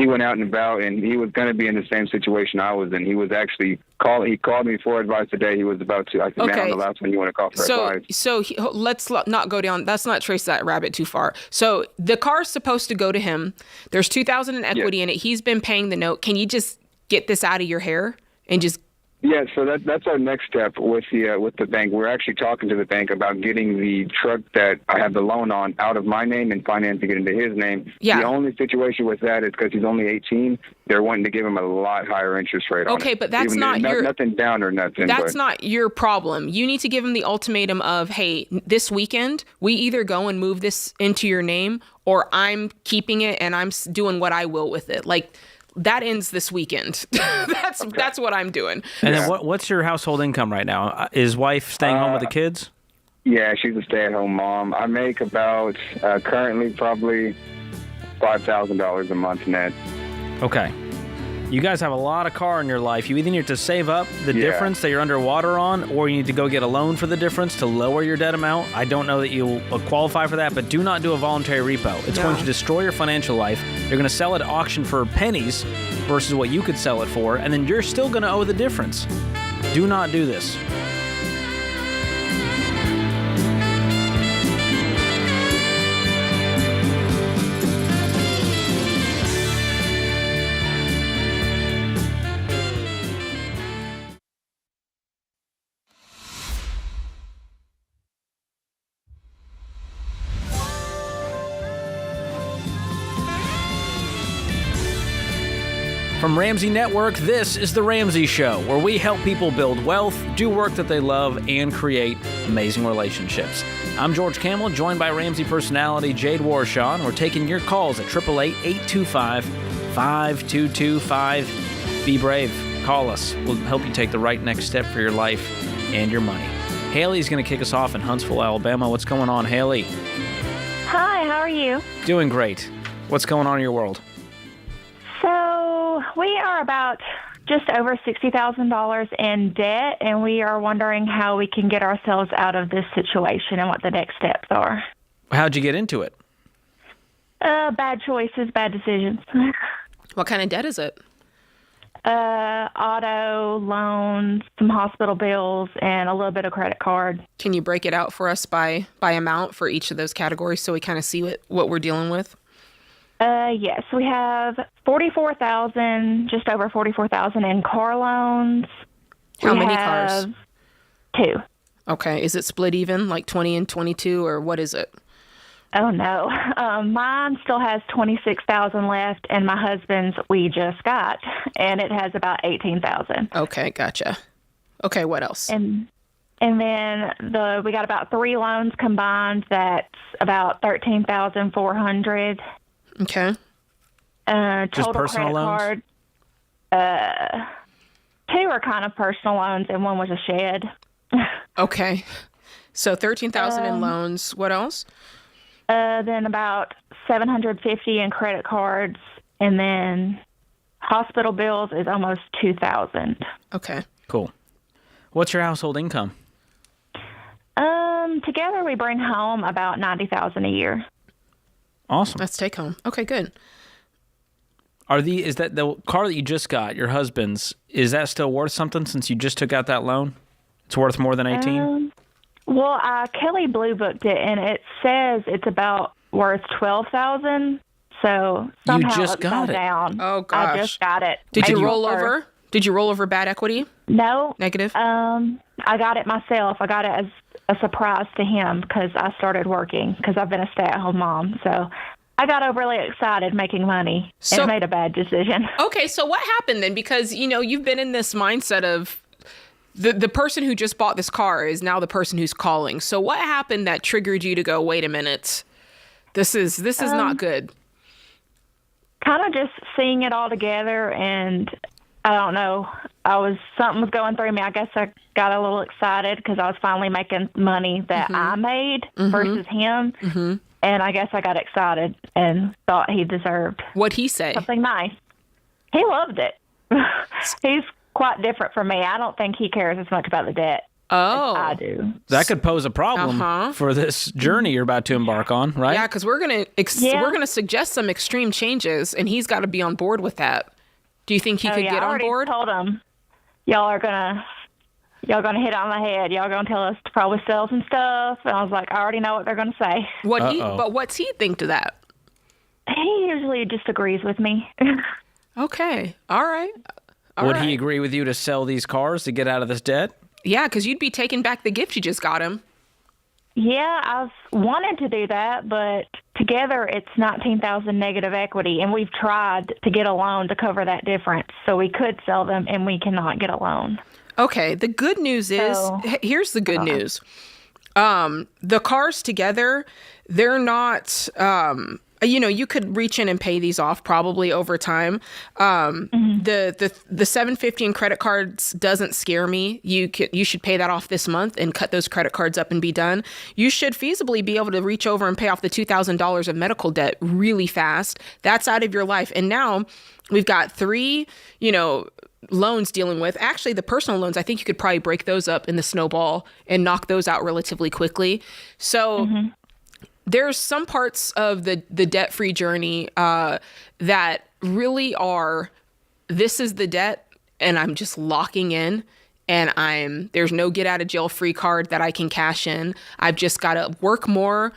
went out and about, and he was going to be in the same situation I was in. He was actually he called me for advice today. He was about to. I said, man, on the last one you want to call for advice. So let's not go down. Let's not trace that rabbit too far. So the car's supposed to go to him. There's $2,000 in equity in it. He's been paying the note. Can you just get this out of your hair and just? Yeah, so that's our next step with the bank. We're actually talking to the bank about getting the truck that I have the loan on out of my name and financing it into his name. Yeah. The only situation with that is because he's only 18, they're wanting to give him a lot higher interest rate on it. Okay, but that's not your... Nothing down or nothing. That's not your problem. You need to give him the ultimatum of, hey, this weekend, we either go and move this into your name, or I'm keeping it and I'm doing what I will with it. Like... That ends this weekend. That's what I'm doing. And then what's your household income right now? Is wife staying home with the kids? Yeah, she's a stay-at-home mom. I make about currently probably $5,000 a month net. Okay. You guys have a lot of car in your life. You either need to save up the difference that you're underwater on, or you need to go get a loan for the difference to lower your debt amount. I don't know that you'll qualify for that, but do not do a voluntary repo. It's going to destroy your financial life. You're going to sell it at auction for pennies versus what you could sell it for, and then you're still going to owe the difference. Do not do this. From Ramsey Network, this is The Ramsey Show, where we help people build wealth, do work that they love, and create amazing relationships. I'm George Kamel, joined by Ramsey personality Jade Warshaw, and we're taking your calls at 888-825-5225. Be brave. Call us. We'll help you take the right next step for your life and your money. Haley's going to kick us off in Huntsville, Alabama. What's going on, Haley? Hi, how are you? Doing great. What's going on in your world? So we are about just over $60,000 in debt, and we are wondering how we can get ourselves out of this situation and what the next steps are. How'd you get into it? Bad choices, bad decisions. What kind of debt is it? Auto, loans, some hospital bills, and a little bit of credit card. Can you break it out for us by amount for each of those categories so we kind of see what we're dealing with? Yes, we have $44,000, just over $44,000 in car loans. How many cars? 2. Okay. Is it split even, like 20 and 22, or what is it? Oh no, mine still has $26,000 left, and my husband's we just got, and it has about $18,000. Okay, gotcha. Okay, what else? And then we got about 3 loans combined. That's about $13,400. Okay. Just Total personal credit loans? card. 2 are kind of personal loans, and 1 was a shed. Okay. So 13,000 in loans. What else? Then about $750 in credit cards, and then hospital bills is almost $2,000. Okay. Cool. What's your household income? Together we bring home about $90,000 a year. Awesome. Let's take home. Okay, good. Is that the car that you just got, your husband's, is that still worth something since you just took out that loan? It's worth more than 18? Well, Kelly Blue booked it, and it says it's about worth $12,000. So somehow You just it's got gone it. down. Oh, gosh. I just got it. Did you April roll 1st. over? Did you roll over bad equity? No. Negative? I got it myself. I got it as a surprise to him because I started working because I've been a stay-at-home mom. So I got overly excited making money and made a bad decision. Okay, so what happened then? Because, you've been in this mindset of the person who just bought this car is now the person who's calling. So what happened that triggered you to go, wait a minute, this is not good? Kind of just seeing it all together, and I don't know. Something was going through me. I guess I got a little excited because I was finally making money that I made versus him. Mm-hmm. And I guess I got excited and thought he deserved What'd he say? something nice. He loved it. He's quite different from me. I don't think he cares as much about the debt as I do. That could pose a problem for this journey you're about to embark on, right? Yeah, because we're gonna suggest some extreme changes, and he's got to be on board with that. Do you think he could get on board? I already told him, y'all gonna hit on the head. Y'all gonna tell us to probably sell some stuff. And I was like, I already know what they're gonna say. But what's he think to that? He usually just agrees with me. Okay. All right. Would he agree with you to sell these cars to get out of this debt? Yeah, because you'd be taking back the gift you just got him. Yeah, I've wanted to do that, but together it's $19,000 negative equity, and we've tried to get a loan to cover that difference. So we could sell them, and we cannot get a loan. Okay, the good news is, here's the good news. The cars together, they're not, you could reach in and pay these off probably over time. The $750 in credit cards doesn't scare me. You should pay that off this month and cut those credit cards up and be done. You should feasibly be able to reach over and pay off the $2,000 of medical debt really fast. That's out of your life. And now we've got 3, loans dealing with. Actually, the personal loans, I think you could probably break those up in the snowball and knock those out relatively quickly. So there's some parts of the debt-free journey that really are, this is the debt, and I'm just locking in, and there's no get-out-of-jail-free card that I can cash in. I've just got to work more,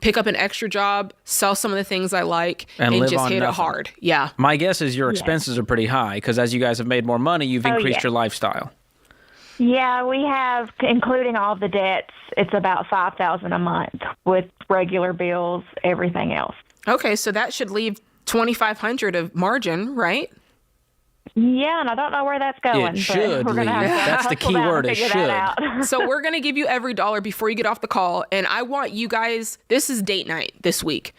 pick up an extra job, sell some of the things I like, and live just on hit nothing. it hard. Yeah. My guess is your expenses are pretty high because as you guys have made more money, you've increased your lifestyle. Yeah, we have, including all the debts, it's about $5,000 a month with regular bills, everything else. Okay, so that should leave $2,500 of margin, right? Yeah, and I don't know where that's going. It should but we're gonna leave. have to That's the hustle key down word, and it figure should. that out. So we're going to give you every dollar before you get off the call. And I want you guys, this is date night this week.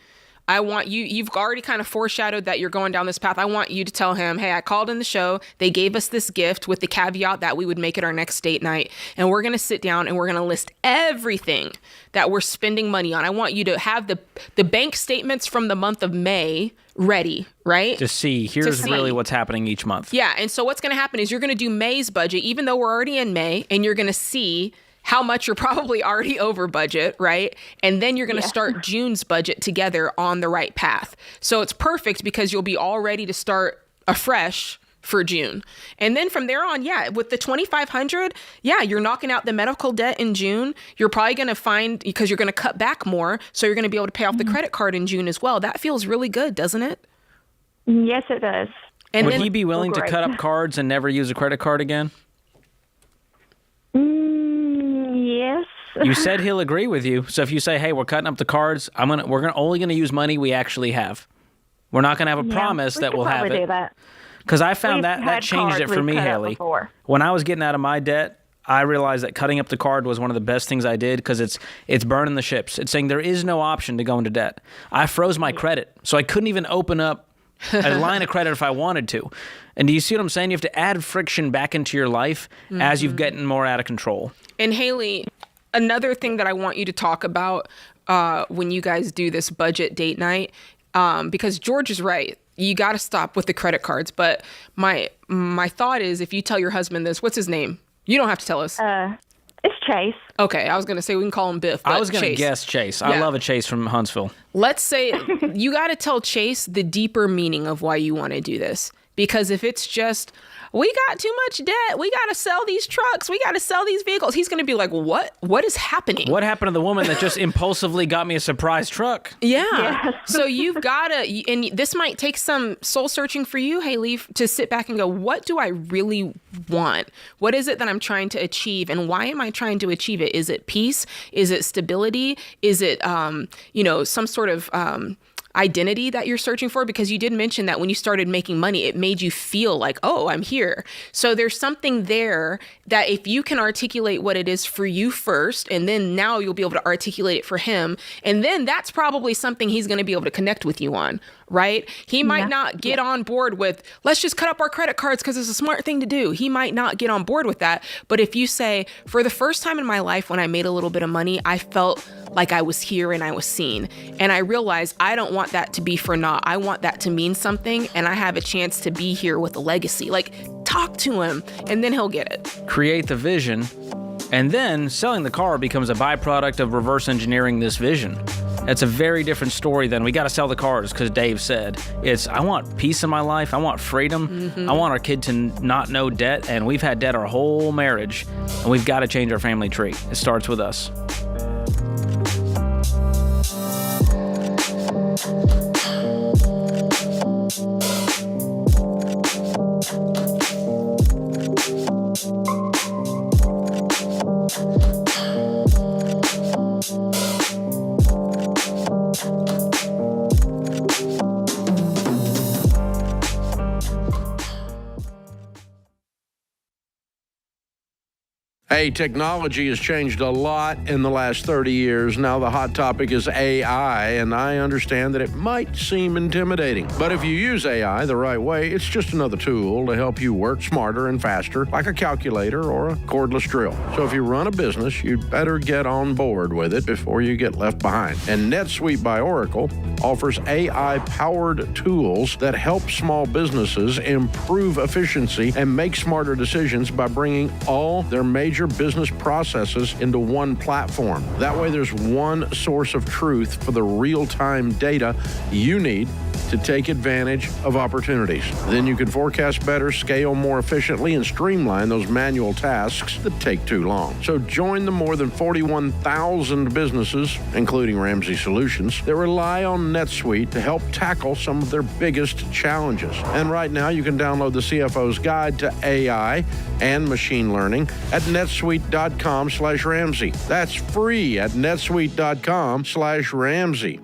I want you've already kind of foreshadowed that you're going down this path. I want you to tell him, hey, I called in the show. They gave us this gift with the caveat that we would make it our next date night. And we're going to sit down and we're going to list everything that we're spending money on. I want you to have the bank statements from the month of May ready, right? To see, here's really what's happening each month. Yeah. And so what's going to happen is you're going to do May's budget, even though we're already in May, and you're going to see how much you're probably already over budget, right? And then you're going to start June's budget together on the right path. So it's perfect because you'll be all ready to start afresh for June. And then from there on, with the $2,500, you're knocking out the medical debt in June. You're probably going to find, because you're going to cut back more, so you're going to be able to pay off the credit card in June as well. That feels really good, doesn't it? Yes, it does. And would he be willing to cut up cards and never use a credit card again? Yes, You said he'll agree with you. So if you say, hey, we're cutting up the cards, we're only going to use money we actually have. We're not going to have a promise that we'll have it. Do that. Because I found We've that changed it for me, Haley. When I was getting out of my debt, I realized that cutting up the card was one of the best things I did because it's burning the ships. It's saying there is no option to go into debt. I froze my credit, so I couldn't even open up a line of credit if I wanted to. And do you see what I'm saying? You have to add friction back into your life as you've gotten more out of control. And Haley, another thing that I want you to talk about when you guys do this budget date night, because George is right. You got to stop with the credit cards. But my thought is, if you tell your husband this, what's his name? You don't have to tell us. It's Chase. Okay, I was going to say we can call him Biff. I was going to guess Chase. I love a Chase from Huntsville. Let's say you got to tell Chase the deeper meaning of why you want to do this. Because if it's just, we got too much debt, we got to sell these trucks, we got to sell these vehicles, he's going to be like, what is happening? What happened to the woman that just impulsively got me a surprise truck? Yeah. So you've got to, and this might take some soul searching for you, Haley, to sit back and go, what do I really want? What is it that I'm trying to achieve? And why am I trying to achieve it? Is it peace? Is it stability? Is it, some sort of identity that you're searching for? Because you did mention that when you started making money, it made you feel like, oh, I'm here. So there's something there that if you can articulate what it is for you first, and then now you'll be able to articulate it for him. And then that's probably something he's going to be able to connect with you on, right? He might not get on board with, let's just cut up our credit cards because it's a smart thing to do. He might not get on board with that. But if you say, for the first time in my life, when I made a little bit of money, I felt like I was here and I was seen. And I realized I don't want that to be for naught. I want that to mean something, and I have a chance to be here with a legacy. Like, talk to him, and then he'll get it. Create the vision, and then selling the car becomes a byproduct of reverse engineering this vision. That's a very different story than we got to sell the cars because Dave said. It's, I want peace in my life. I want freedom. I want our kid to not know debt, and we've had debt our whole marriage, and we've got to change our family tree. It starts with us. Hey, technology has changed a lot in the last 30 years. Now the hot topic is AI, and I understand that it might seem intimidating. But if you use AI the right way, it's just another tool to help you work smarter and faster, like a calculator or a cordless drill. So if you run a business, you'd better get on board with it before you get left behind. And NetSuite by Oracle offers AI-powered tools that help small businesses improve efficiency and make smarter decisions by bringing all their major business processes into one platform. That way there's one source of truth for the real-time data you need to take advantage of opportunities. Then you can forecast better, scale more efficiently, and streamline those manual tasks that take too long. So join the more than 41,000 businesses, including Ramsey Solutions, that rely on NetSuite to help tackle some of their biggest challenges. And right now you can download the CFO's Guide to AI and Machine Learning at netsuite.com/Ramsey. That's free at netsuite.com/Ramsey.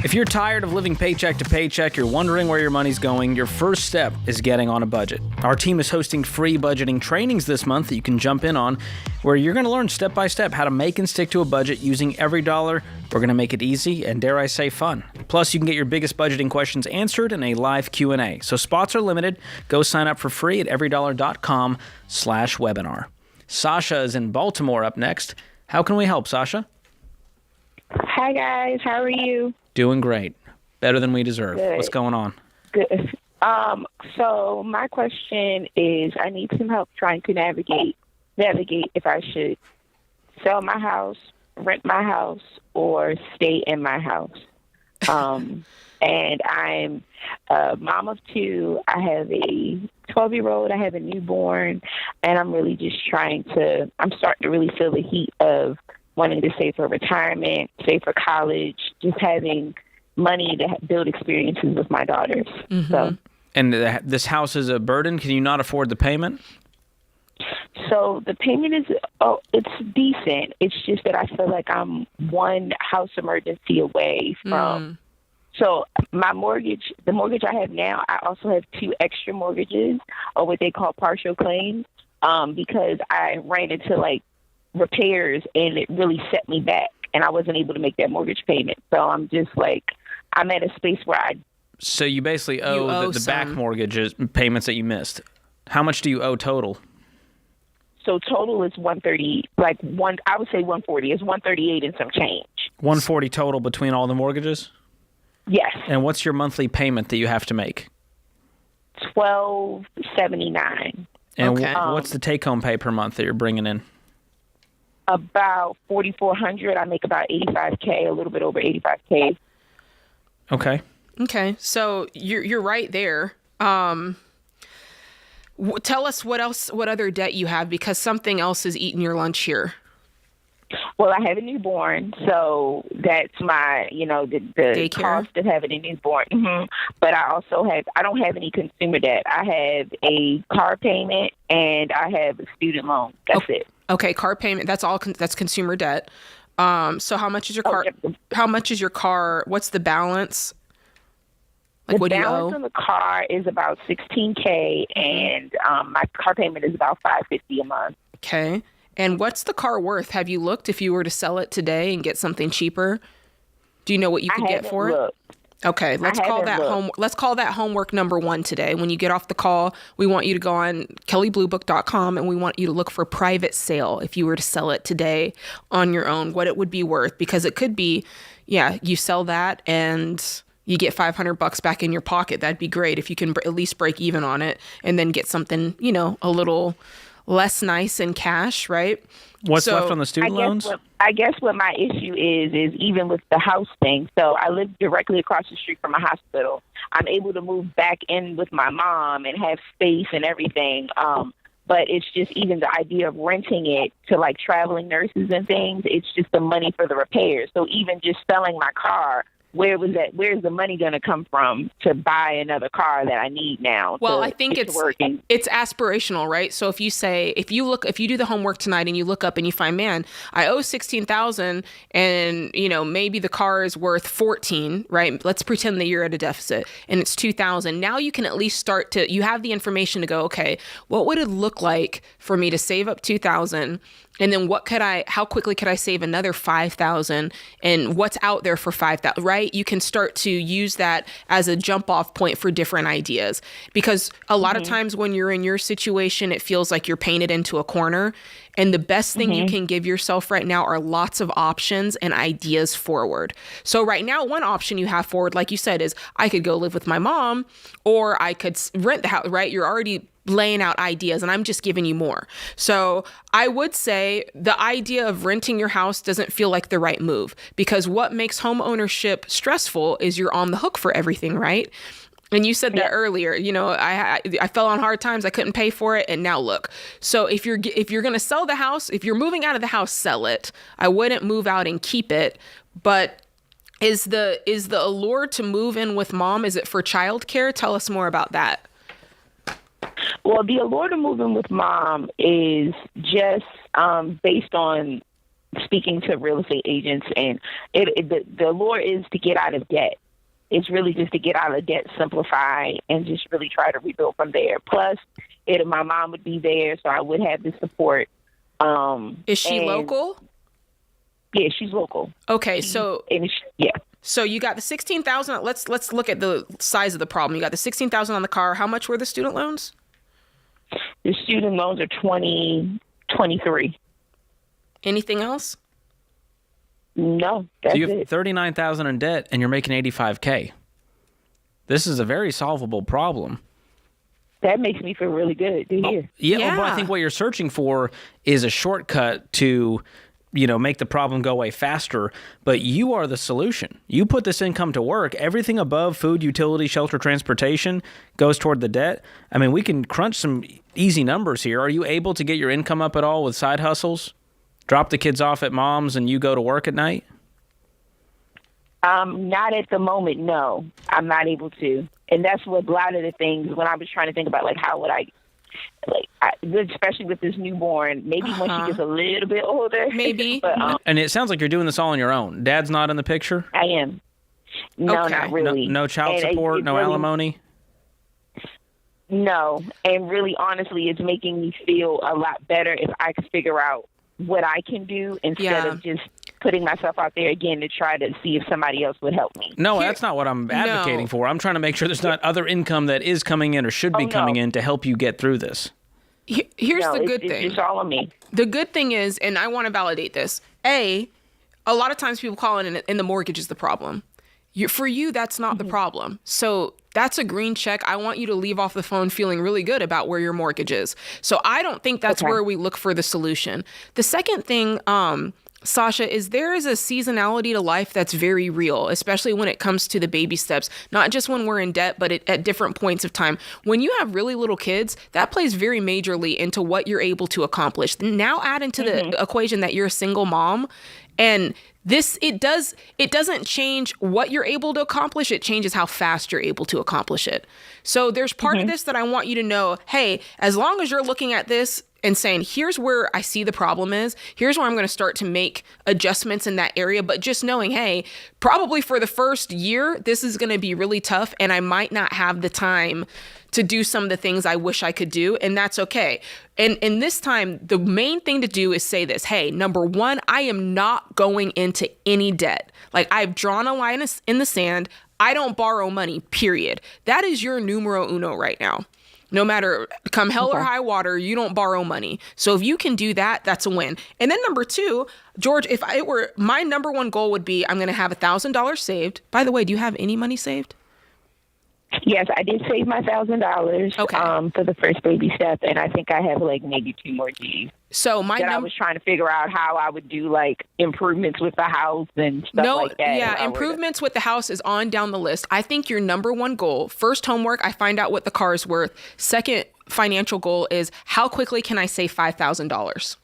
If you're tired of living paycheck to paycheck, you're wondering where your money's going, your first step is getting on a budget. Our team is hosting free budgeting trainings this month that you can jump in on, where you're going to learn step by step how to make and stick to a budget using every dollar. We're going to make it easy and, dare I say, fun. Plus, you can get your biggest budgeting questions answered in a live Q&A. So spots are limited. Go sign up for free at everydollar.com/webinar. Sasha is in Baltimore up next. How can we help, Sasha? Hi, guys. How are you? Doing great. Better than we deserve. Good. What's going on? Good. So my question is, I need some help trying to navigate if I should sell my house, rent my house, or stay in my house. And I'm a mom of two. I have a 12-year-old. I have a newborn. And I'm really just I'm starting to really feel the heat of wanting to save for retirement, save for college, just having money to build experiences with my daughters. Mm-hmm. So. And this house is a burden? Can you not afford the payment? So the payment is, it's decent. It's just that I feel like I'm one house emergency away from. So my mortgage, the mortgage I have now, I also have 2 extra mortgages, or what they call partial claims, because I ran into like repairs and it really set me back, and I wasn't able to make that mortgage payment. So I'm just like, I'm at a space where So you basically owe the back mortgages payments that you missed. How much do you owe total? So total is 130, I would say 140. It's 138 and some change. 140 total between all the mortgages? Yes. And what's your monthly payment that you have to make? $1,279. And what's the take-home pay per month that you're bringing in? About $4,400. I make about $85K, a little bit over $85K. Okay. Okay, so you're right there. Tell us what other debt you have, because something else is eating your lunch here. Well, I have a newborn, so that's my, the cost of having a newborn. Mm-hmm. But I don't have any consumer debt. I have a car payment and I have a student loan. That's it. Okay, car payment. That's all. That's consumer debt. So how much is your car? How much is your car? What's the balance? Like, what do you owe? The balance on the car is about $16K, and my car payment is about $550 a month. Okay. And what's the car worth? Have you looked if you were to sell it today and get something cheaper? Do you know what you could get for it? Okay, let's call that homework number 1 today. When you get off the call, we want you to go on kellybluebook.com and we want you to look for private sale if you were to sell it today on your own, what it would be worth, because it could be, you sell that and you get $500 back in your pocket. That'd be great if you can at least break even on it and then get something, a little less nice in cash, right? What's left on the student loans? I guess what my issue is even with the house thing. So I live directly across the street from a hospital. I'm able to move back in with my mom and have space and everything. But it's just even the idea of renting it to like traveling nurses and things. It's just the money for the repairs. So even just selling my car, where's the money going to come from to buy another car that I need now? Well, I think it's aspirational, right? So if you do the homework tonight and you look up and you find, man, I owe $16,000 and, maybe the car is worth $14,000, right? Let's pretend that you're at a deficit and it's $2,000. Now you can at least you have the information to go, okay, what would it look like for me to save up $2,000? And then how quickly could I save another $5,000, and what's out there for $5,000, right? You can start to use that as a jump off point for different ideas, because a lot of times when you're in your situation, it feels like you're painted into a corner. And the best thing you can give yourself right now are lots of options and ideas forward. So right now, one option you have forward, like you said, is I could go live with my mom, or I could rent the house, right? You're already laying out ideas and I'm just giving you more. So I would say the idea of renting your house doesn't feel like the right move, because what makes home ownership stressful is you're on the hook for everything, right? And you said that earlier, I fell on hard times. I couldn't pay for it. And now look. So if you're going to sell the house, if you're moving out of the house, sell it. I wouldn't move out and keep it. But is the allure to move in with mom, is it for childcare? Tell us more about that. Well, the allure to move in with mom is just based on speaking to real estate agents, and the allure is to get out of debt. It's really just to get out of debt, simplify, and just really try to rebuild from there. Plus, my mom would be there, so I would have the support. Is she local? Yeah, she's local. Okay, so yeah. So you got the $16,000. Let's look at the size of the problem. You got the $16,000 on the car. How much were the student loans? The student loans are $23,000. Anything else? No, that's it. So you have $39,000 in debt and you're making $85K. This is a very solvable problem. That makes me feel really good to hear. Yeah. But I think what you're searching for is a shortcut to make the problem go away faster, but you are the solution. You put this income to work. Everything above food, utility, shelter, transportation goes toward the debt. I mean, we can crunch some easy numbers here. Are you able to get your income up at all with side hustles? Drop the kids off at mom's and you go to work at night? Not at the moment, no. I'm not able to. And that's what a lot of the things, when I was trying to think about, like, how would I, especially with this newborn, maybe when she gets a little bit older. Maybe. But, and it sounds like you're doing this all on your own. Dad's not in the picture? I am. No, Okay. not really. No child support, no really, alimony? No. And really, honestly, it's making me feel a lot better if I can figure out what I can do instead of just putting myself out there again to try to see if somebody else would help me. No, that's not what I'm advocating for. I'm trying to make sure there's not other income that is coming in or should be coming in to help you get through this. Here's the good thing. It's all on me. The good thing is, and I want to validate this, a lot of times people call in and the mortgage is the problem. For you, that's not the problem. So that's a green check. I want you to leave off the phone feeling really good about where your mortgage is. So I don't think that's where we look for the solution. The second thing, Sasha, is there is a seasonality to life that's very real, especially when it comes to the baby steps, not just when we're in debt, but at different points of time. When you have really little kids, that plays very majorly into what you're able to accomplish. Now add into the equation that you're a single mom, and it doesn't change what you're able to accomplish. It changes how fast you're able to accomplish it. So there's part of this that I want you to know, hey, as long as you're looking at this and saying, here's where I see the problem is, here's where I'm going to start to make adjustments in that area. But just knowing, hey, probably for the first year, this is going to be really tough and I might not have the time to do some of the things I wish I could do. And that's okay. And in this time, the main thing to do is say this, hey, number one, I am not going into any debt. Like, I've drawn a line in the sand. I don't borrow money, period. That is your numero uno right now. No matter come hell or high water, you don't borrow money. So if you can do that, that's a win. And then number two, George, if it were my number one goal would be I'm going to have $1,000 saved. By the way, do you have any money saved? Yes, I did save my $1,000 for the first baby step, and I think I have like maybe 2 more G's. So I was trying to figure out how I would do like improvements with the house and stuff like that. Yeah, improvements with the house is on down the list. I think your number one goal, first homework, I find out what the car is worth. Second financial goal is how quickly can I save $5,000?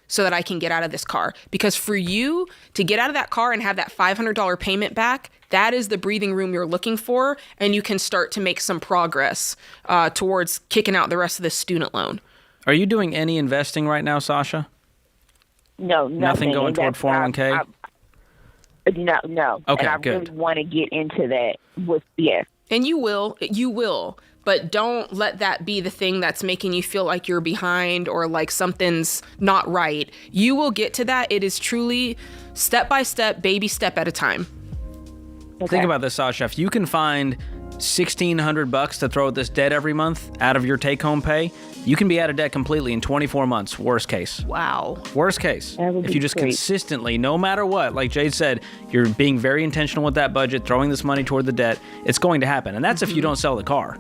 So that I can get out of this car. Because for you to get out of that car and have that $500 payment back, that is the breathing room you're looking for. And you can start to make some progress towards kicking out the rest of this student loan. Are you doing any investing right now, Sasha? No, nothing going toward 401k? No. Okay, and I good. really want to get into that And you will. But don't let that be the thing that's making you feel like you're behind or like something's not right. You will get to that. It is truly step by step, baby step at a time. Okay. Think about this, Sasha. If you can find $1,600 to throw at this debt every month out of your take-home pay, you can be out of debt completely in 24 months, worst case. Wow. Worst case. If you just consistently, no matter what, like Jade said, you're being very intentional with that budget, throwing this money toward the debt, it's going to happen. And that's if you don't sell the car.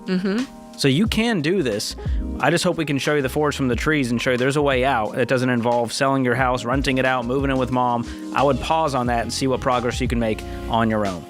So you can do this. I just hope we can show you the forest from the trees and show you there's a way out that doesn't involve selling your house, renting it out, moving in with mom. I would pause on that and see what progress you can make on your own.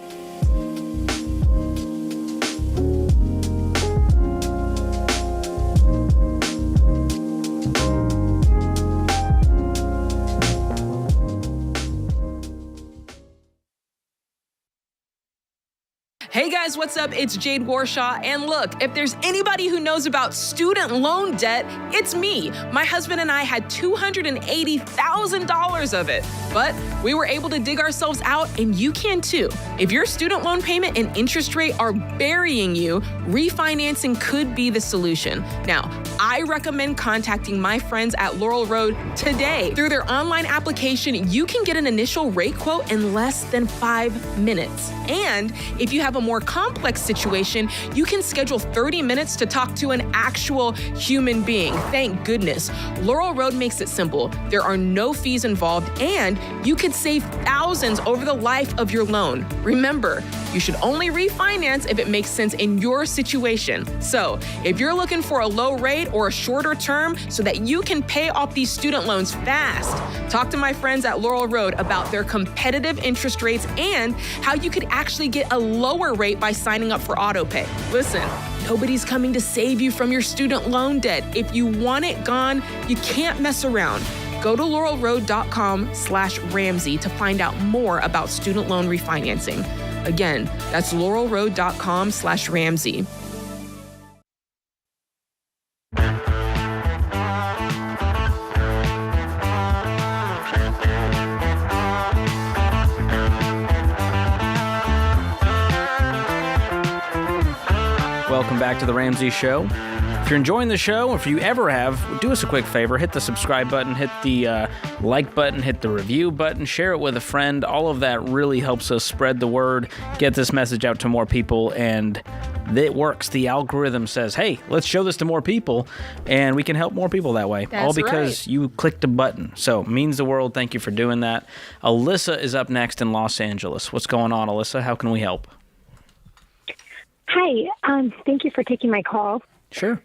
Hey guys, what's up? It's Jade Warshaw. And look, if there's anybody who knows about student loan debt, it's me. My husband and I had $280,000 of it, but we were able to dig ourselves out, and you can too. If your student loan payment and interest rate are burying you, refinancing could be the solution. Now, I recommend contacting my friends at Laurel Road today. Through their online application, you can get an initial rate quote in less than 5 minutes. And if you have a more complex situation, you can schedule 30 minutes to talk to an actual human being. Thank goodness. Laurel Road makes it simple. There are no fees involved, and you could save thousands over the life of your loan. Remember, you should only refinance if it makes sense in your situation. So, if you're looking for a low rate or a shorter term so that you can pay off these student loans fast, talk to my friends at Laurel Road about their competitive interest rates and how you could actually get a lower rate by signing up for autopay. Listen, nobody's coming to save you from your student loan debt. If you want it gone, you can't mess around. Go to laurelroad.com/Ramsey to find out more about student loan refinancing. Again, that's laurelroad.com/Ramsey. Welcome back to the Ramsey Show. If you're enjoying the show, or if you ever have, do us a quick favor. Hit the subscribe button, hit the like button, hit the review button, share it with a friend. All of that really helps us spread the word, get this message out to more people, and it works. The algorithm says, hey, let's show this to more people, and we can help more people that way. That's all because you clicked a button. So, means the world. Thank you for doing that. Alyssa is up next in Los Angeles. What's going on, Alyssa? How can we help? Hi. Thank you for taking my call. Sure.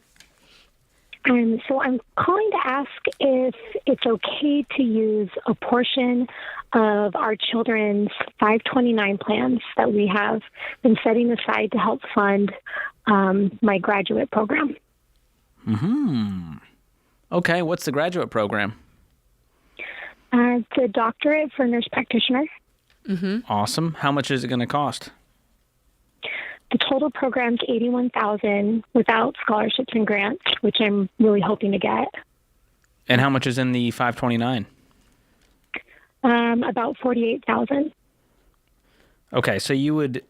So I'm calling to ask if it's okay to use a portion of our children's 529 plans that we have been setting aside to help fund my graduate program. Okay, what's the graduate program? It's a doctorate for nurse practitioner. Awesome. How much is it going to cost? The total program's $81,000 without scholarships and grants, which I'm really hoping to get. And how much is in the 529? About $48,000. Okay, so you would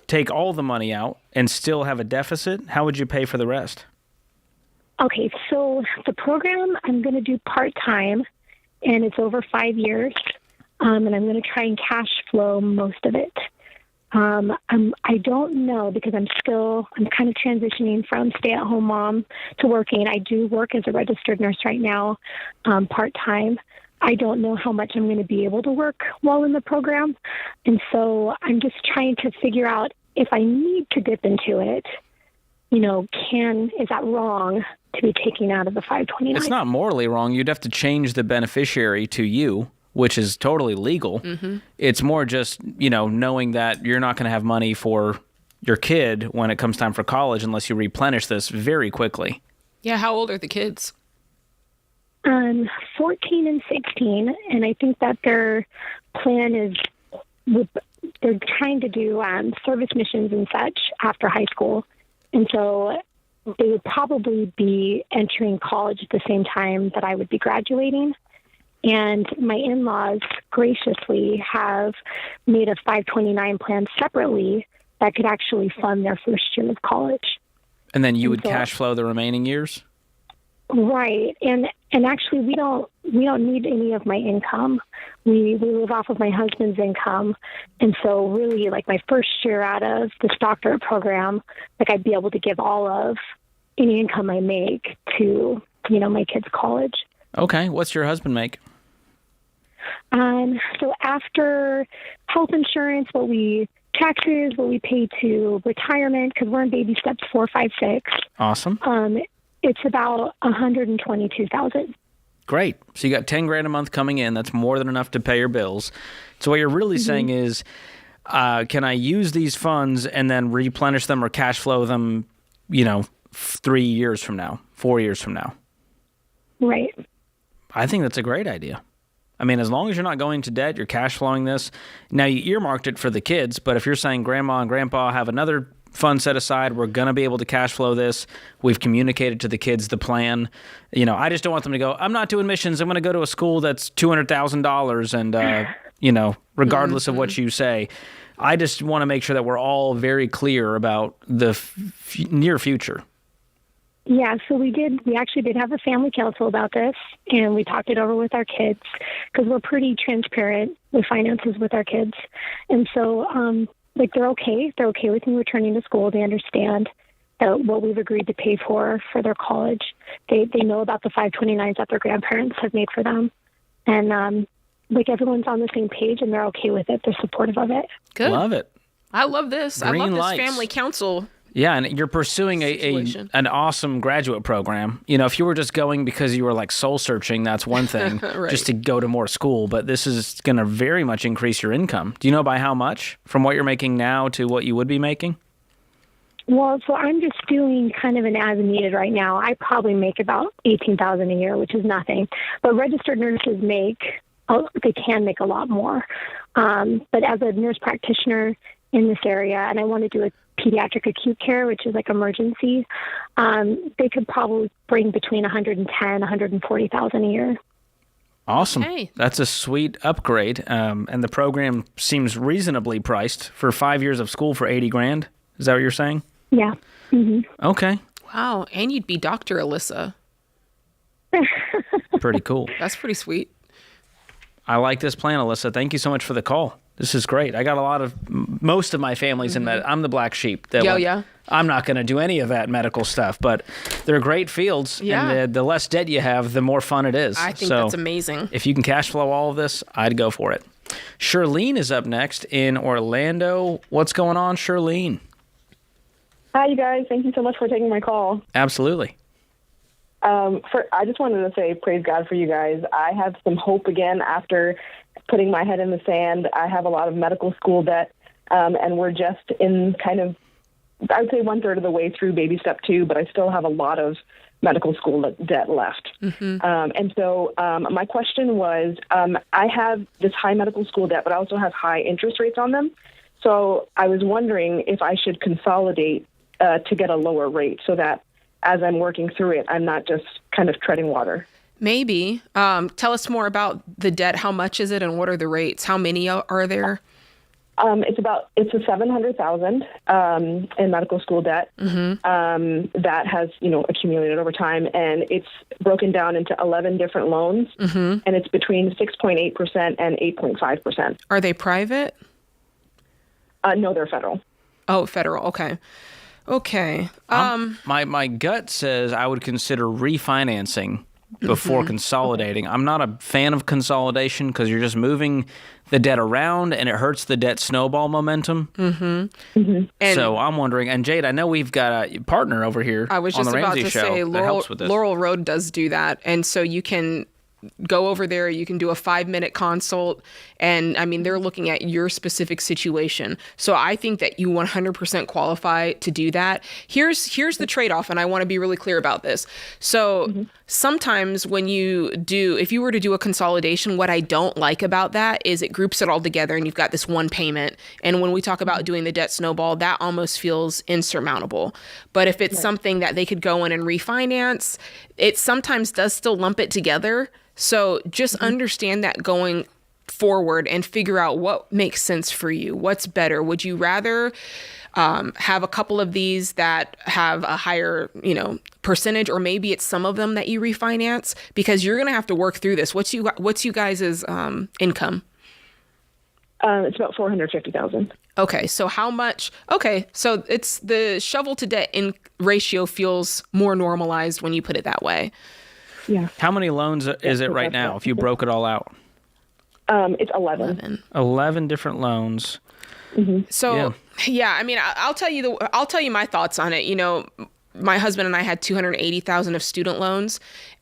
take all the money out and still have a deficit? How would you pay for the rest? Okay, so the program I'm going to do part-time, and it's over 5 years, and I'm going to try and cash flow most of it. I don't know because I'm kind of transitioning from stay-at-home mom to working. I do work as a registered nurse right now, part-time. I don't know how much I'm going to be able to work while in the program. And so I'm just trying to figure out if I need to dip into it, is that wrong to be taking out of the 529? It's not morally wrong. You'd have to change the beneficiary to you, which is totally legal. It's more just, knowing that you're not going to have money for your kid when it comes time for college unless you replenish this very quickly. Yeah, how old are the kids? 14 and 16, and I think that their plan is they're trying to do service missions and such after high school, and so they would probably be entering college at the same time that I would be graduating. And my in-laws graciously have made a 529 plan separately that could actually fund their first year of college. And then you would cash flow the remaining years? Right. And actually we don't need any of my income. We live off of my husband's income. And so really like my first year out of this doctorate program, like I'd be able to give all of any income I make to, my kids' college. Okay. What's your husband make? So after health insurance, taxes, what we pay to retirement, because we're in baby steps 4, 5, 6. Awesome. It's about $122,000. Great. So you got $10,000 a month coming in. That's more than enough to pay your bills. So what you're really saying is, can I use these funds and then replenish them or cash flow them, 3 years from now, 4 years from now? Right. I think that's a great idea. I mean, as long as you're not going to debt, you're cash flowing this. Now, you earmarked it for the kids, but if you're saying grandma and grandpa have another fund set aside, we're going to be able to cash flow this. We've communicated to the kids the plan. I just don't want them to go, I'm not doing missions. I'm going to go to a school that's $200,000 and, regardless of what you say. I just want to make sure that we're all very clear about the near future. Yeah, so we actually did have a family council about this, and we talked it over with our kids because we're pretty transparent with finances with our kids. And so they're okay. They're okay with me returning to school. They understand what we've agreed to pay for their college. They know about the 529s that their grandparents have made for them. And everyone's on the same page and they're okay with it. They're supportive of it. Good. Love it. I love this. Green I love lights. this family council. Yeah, and you're pursuing an awesome graduate program. You know, if you were just going because you were like soul searching, that's one thing, Right. just to go to more school. But this is going to very much increase your income. Do you know by how much from what you're making now to what you would be making? Well, so I'm just doing kind of an as needed right now. I probably make about $18,000 a year, which is nothing. But registered nurses they can make a lot more. But as a nurse practitioner in this area, and I want to do a pediatric acute care, which is like emergency, they could probably bring between $110,000, $140,000 a year. Awesome. Okay. That's a sweet upgrade. And the program seems reasonably priced for 5 years of school for $80,000. Is that what you're saying? Yeah. Mm-hmm. Okay. Wow. And you'd be Dr. Alyssa. Pretty cool. That's pretty sweet. I like this plan, Alyssa. Thank you so much for the call. This is great. I got most of my family's in med. I'm the black sheep. I'm not going to do any of that medical stuff, but they're great fields. Yeah. And the less debt you have, the more fun it is. I think that's amazing. If you can cash flow all of this, I'd go for it. Shirlene is up next in Orlando. What's going on, Shirlene? Hi, you guys. Thank you so much for taking my call. Absolutely. I just wanted to say praise God for you guys. I have some hope again after putting my head in the sand. I have a lot of medical school debt, and we're just in kind of, I would say 1/3 of the way through baby step 2, but I still have a lot of medical school debt left. Mm-hmm. And so my question was, I have this high medical school debt, but I also have high interest rates on them. So I was wondering if I should consolidate to get a lower rate so that as I'm working through it, I'm not just kind of treading water. Maybe. Tell us more about the debt. How much is it and what are the rates? How many are there? It's a $700,000 in medical school debt that has accumulated over time, and it's broken down into 11 different loans, and it's between 6.8% and 8.5%. Are they private? No, they're federal. Oh, federal. Okay. My gut says I would consider refinancing before consolidating. I'm not a fan of consolidation because you're just moving the debt around and it hurts the debt snowball momentum. So I'm wondering, and Jade, I know we've got a partner over here I was on just the about Ramsey to Show say that helps with this. Laurel Road does do that. And so you can go over there, you can do a 5-minute consult, and I mean, they're looking at your specific situation. So I think that you 100% qualify to do that. Here's the trade-off, and I want to be really clear about this. So sometimes when if you were to do a consolidation, what I don't like about that is it groups it all together and you've got this one payment. And when we talk about doing the debt snowball, that almost feels insurmountable. But if it's something that they could go in and refinance, it sometimes does still lump it together. So just understand that going forward and figure out what makes sense for you. What's better? Would you rather have a couple of these that have a higher, percentage, or maybe it's some of them that you refinance? Because you're going to have to work through this. What's you guys' income? It's about $450,000. Okay, so how much? Okay, so it's the shovel to debt in ratio feels more normalized when you put it that way. Yeah. How many loans is it right now if you broke it all out? It's 11. 11 different loans. So, I mean, I'll tell you my thoughts on it. My husband and I had $280,000 of student loans,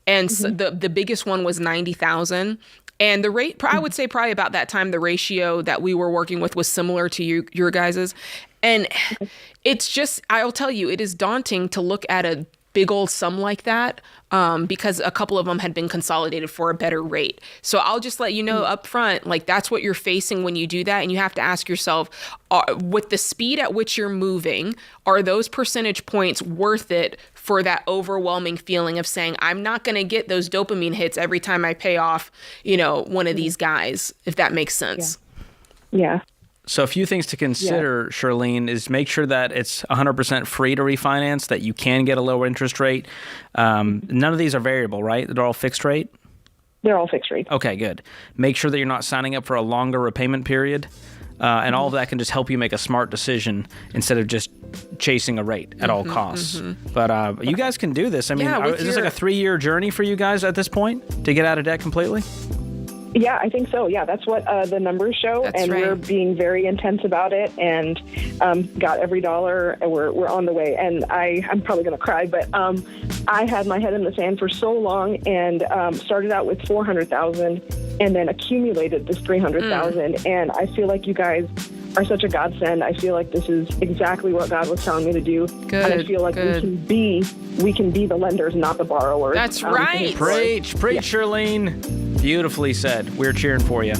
and so the biggest one was $90,000. And the rate, I would say probably about that time, the ratio that we were working with was similar to your guys's. And it's just, I'll tell you, it is daunting to look at a big old sum like that because a couple of them had been consolidated for a better rate. So I'll just let you know up front, like that's what you're facing when you do that. And you have to ask yourself, with the speed at which you're moving, are those percentage points worth it for that overwhelming feeling of saying, I'm not going to get those dopamine hits every time I pay off, one of these guys, if that makes sense. Yeah. So a few things to consider, Shirlene, is make sure that it's 100% free to refinance, that you can get a lower interest rate. None of these are variable, right? They're all fixed rate? They're all fixed rate. Okay, good. Make sure that you're not signing up for a longer repayment period. And all of that can just help you make a smart decision instead of just chasing a rate at all costs. But you guys can do this. I mean, is this like a 3-year journey for you guys at this point to get out of debt completely? Yeah, I think so. Yeah, that's what the numbers show, we're being very intense about it, and got every dollar, and we're on the way. And I'm probably going to cry, but I had my head in the sand for so long, and started out with $400,000, and then accumulated this $300,000. And I feel like you guys are such a godsend. I feel like this is exactly what God was telling me to do. And I feel like we can be the lenders, not the borrowers. That's right. Preach, Shirlene. Beautifully said. We're cheering for you.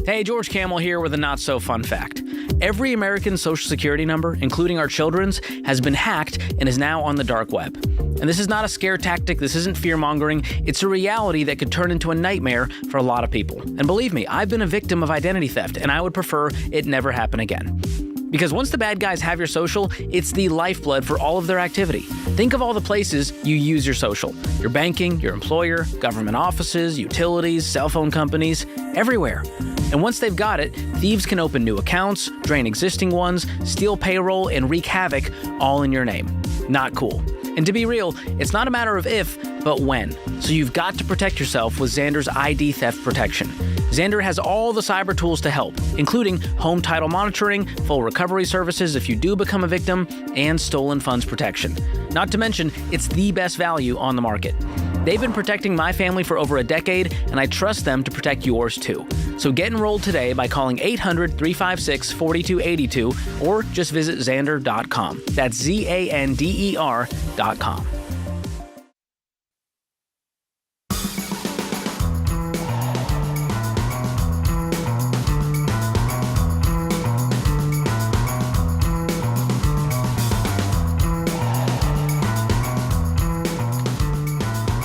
Hey, George Kamel here with a not-so-fun fact. Every American Social Security number, including our children's, has been hacked and is now on the dark web. And this is not a scare tactic, this isn't fear-mongering, it's a reality that could turn into a nightmare for a lot of people. And believe me, I've been a victim of identity theft, and I would prefer it never happen again. Because once the bad guys have your social, it's the lifeblood for all of their activity. Think of all the places you use your social. Your banking, your employer, government offices, utilities, cell phone companies, everywhere. And once they've got it, thieves can open new accounts, drain existing ones, steal payroll, and wreak havoc all in your name. Not cool. And to be real, it's not a matter of if, but when. So you've got to protect yourself with Xander's ID theft protection. Xander has all the cyber tools to help, including home title monitoring, full recovery services if you do become a victim, and stolen funds protection. Not to mention, it's the best value on the market. They've been protecting my family for over a decade, and I trust them to protect yours too. So get enrolled today by calling 800-356-4282 or just visit Xander.com. That's Zander.com.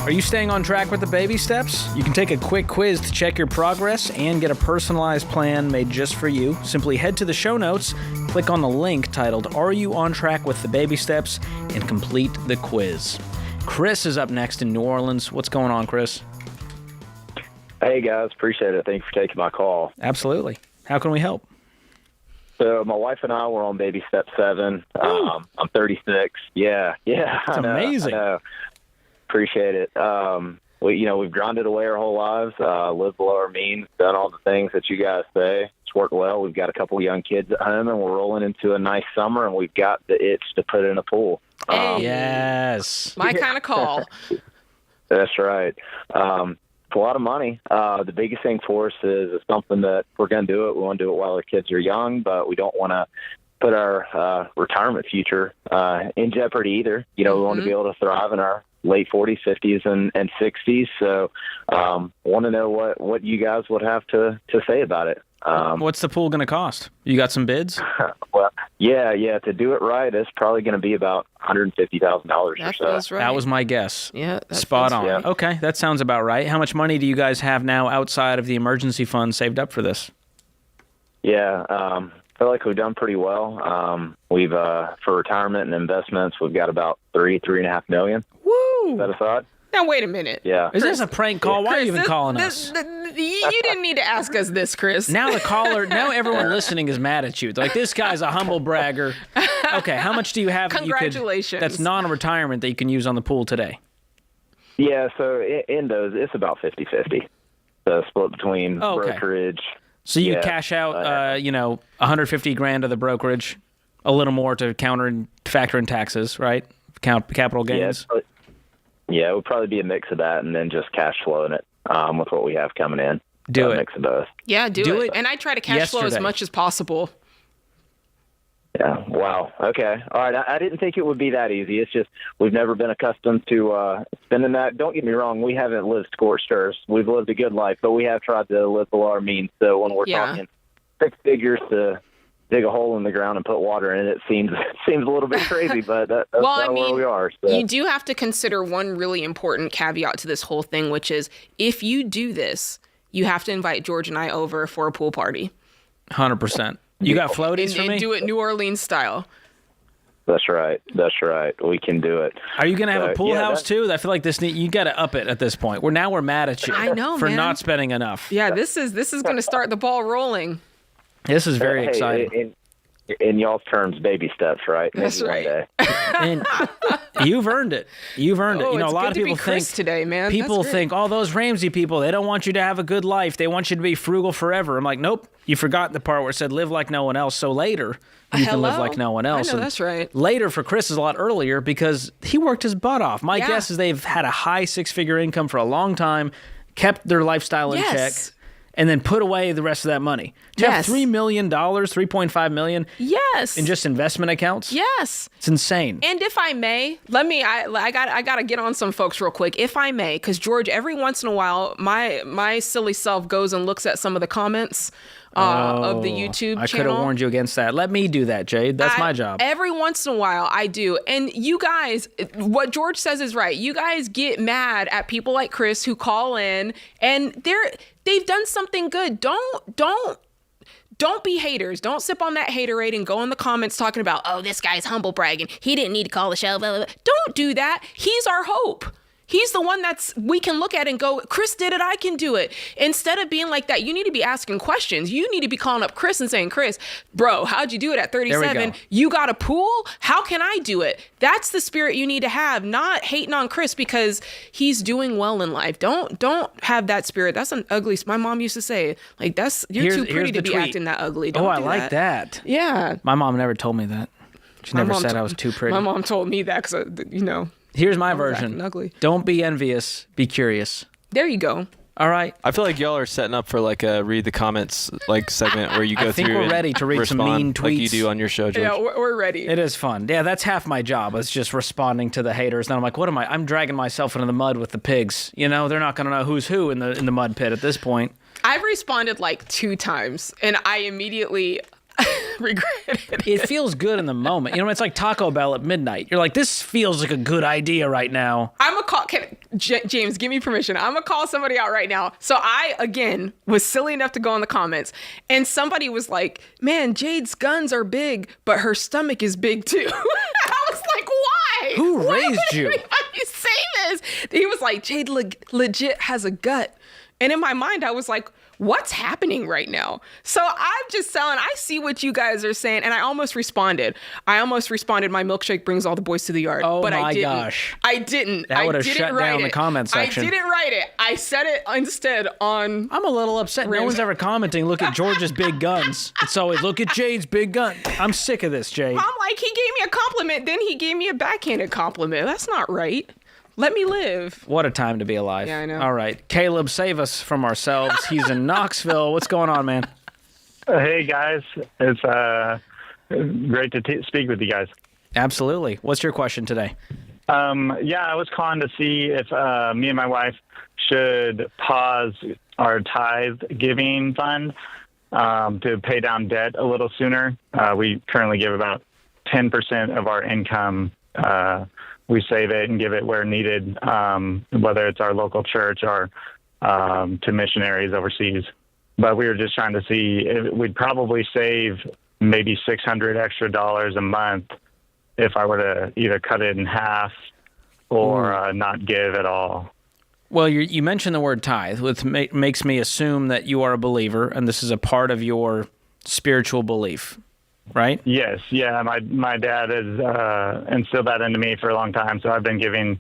Are you staying on track with the baby steps? You can take a quick quiz to check your progress and get a personalized plan made just for you. Simply head to the show notes, click on the link titled Are You on Track with the Baby Steps, and complete the quiz. Chris is up next in New Orleans. What's going on, Chris? Hey, guys. Appreciate it. Thanks for taking my call. Absolutely. How can we help? So my wife and I were on baby step 7. I'm 36. Yeah. That's amazing. I know. Appreciate it. We've grinded away our whole lives, lived below our means, done all the things that you guys say. It's worked well. We've got a couple of young kids at home, and we're rolling into a nice summer, and we've got the itch to put in a pool. Yes. My kind of call. That's right. It's a lot of money. The biggest thing for us is something that if we're going to do it, we want to do it while our kids are young, but we don't want to put our retirement future in jeopardy either. We want to be able to thrive in our late 40s, 50s, and 60s. So want to know what you guys would have to say about it. What's the pool going to cost? You got some bids? Well, yeah. To do it right, it's probably going to be about $150,000 or so. Right. That was my guess. Yeah. Spot on. Yeah. Okay, that sounds about right. How much money do you guys have now outside of the emergency fund saved up for this? Yeah, I feel like we've done pretty well. We've for retirement and investments, we've got about $3.5 million. Woo! Set aside. Now wait a minute. Yeah. Is this a prank call? Why are you even calling us? You didn't need to ask us this, Chris. Now everyone listening is mad at you. They're like, this guy's a humble bragger. Okay, how much do you have? Congratulations. That's non-retirement that you can use on the pool today? Yeah, so in those, it's about 50-50. The split between brokerage. So you cash out, $150,000 of the brokerage, a little more to factor in taxes, right? Capital gains. Yeah, it would probably be a mix of that and then just cash flowing it with what we have coming in. Do it. A mix of both. Yeah, do it. And I try to cash flow as much as possible. Yeah. Wow. Okay. All right. I didn't think it would be that easy. It's just we've never been accustomed to spending that. Don't get me wrong. We haven't lived scorched earth. We've lived a good life, but we have tried to live below our means. So when we're talking 6 figures to dig a hole in the ground and put water in it, seems a little bit crazy, but that's where we are. So. You do have to consider one really important caveat to this whole thing, which is if you do this, you have to invite George and I over for a pool party. 100%. You got floaties for me? And do it New Orleans style. That's right. We can do it. Are you going to have a pool house too? I feel like you got to up it at this point. We're mad at you. I know, for man. not spending enough. Yeah, this is going to start the ball rolling. This is very exciting. In y'all's terms, baby steps, right? That's Maybe right. And you've earned it. You've earned it. Oh, You know, a it's lot good of to be people Chris think today, man. People That's great. think, oh, those Ramsey people, they don't want you to have a good life. They want you to be frugal forever. I'm like, nope. You forgot the part where it said live like no one else. So later, you can live like no one else. I know, And that's right. Later for Chris is a lot earlier because he worked his butt off. My guess is they've had a high six-figure income for a long time, kept their lifestyle in check, and then put away the rest of that money. To have $3 million, $3.5 million in just investment accounts? Yes. It's insane. And if I may, I got to get on some folks real quick. If I may, because George, every once in a while, my silly self goes and looks at some of the comments of the YouTube channel. I could have warned you against that. Let me do that, Jade. That's my job. Every once in a while, I do. And you guys, what George says is right. You guys get mad at people like Chris who call in and they've done something good. Don't be haters. Don't sip on that haterade and go in the comments talking about, oh, this guy's humble bragging. He didn't need to call the show. Blah, blah, blah. Don't do that. He's our hope. He's the one we can look at and go, Chris did it, I can do it. Instead of being like that, you need to be asking questions. You need to be calling up Chris and saying, Chris, bro, how'd you do it at 37? You got a pool? How can I do it? That's the spirit you need to have, not hating on Chris because he's doing well in life. Don't have that spirit. That's an ugly, my mom used to say, like, you're too pretty to be acting that ugly. Don't I do like that. Yeah. My mom never told me that. She never said I was too pretty. My mom told me that because, Here's my version. Ugly. Don't be envious. Be curious. There you go. All right. I feel like y'all are setting up for like a read the comments like segment where you go through. I think we're ready to read some mean tweets like you do on your show, George. Yeah, we're ready. It is fun. Yeah, that's half my job. It's just responding to the haters. And I'm like, what am I? I'm dragging myself into the mud with the pigs. You know, they're not going to know who's who in the mud pit at this point. I've responded like 2 times, and I immediately regretted it. It feels good in the moment. You know, it's like Taco Bell at midnight. You're like, this feels like a good idea right now. I'm going to call, James, give me permission. I'm going to call somebody out right now. So I, again, was silly enough to go in the comments, and somebody was like, man, Jade's guns are big, but her stomach is big too. I was like, why? Who raised you? Why would you say this? He was like, Jade legit has a gut. And in my mind, I was like, what's happening right now? So I'm just selling. I see what you guys are saying, and I almost responded. My milkshake brings all the boys to the yard. Oh, but my I didn't. gosh. I didn't. That would have shut down the comment section. I didn't write it. I said it instead on... I'm a little upset. No one's ever commenting, look at George's big guns. It's always, look at Jade's big gun. I'm sick of this, Jade. I'm like, he gave me a compliment, then he gave me a backhanded compliment. That's not right. Let me live. What a time to be alive. Yeah, I know. All right. Caleb, save us from ourselves. He's in Knoxville. What's going on, man? Hey, guys. It's great to speak with you guys. Absolutely. What's your question today? I was calling to see if me and my wife should pause our tithe giving fund to pay down debt a little sooner. We currently give about 10% of our income. We save it and give it where needed, whether it's our local church or to missionaries overseas. But we were just trying to see if we'd probably save maybe $600 extra a month if I were to either cut it in half or not give at all. Well, you mentioned the word tithe, which makes me assume that you are a believer, and this is a part of your spiritual belief, right? Yes, yeah. My dad has instilled that into me for a long time, so I've been giving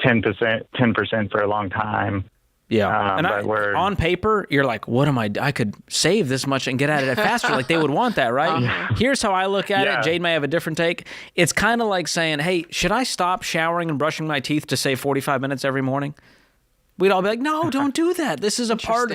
10% for a long time. Yeah, and on paper, you're like, what am I could save this much and get at it faster. Like, they would want that, right? Here's how I look at it. Jade may have a different take. It's kind of like saying, hey, should I stop showering and brushing my teeth to save 45 minutes every morning? We'd all be like, no, don't do that. This is a part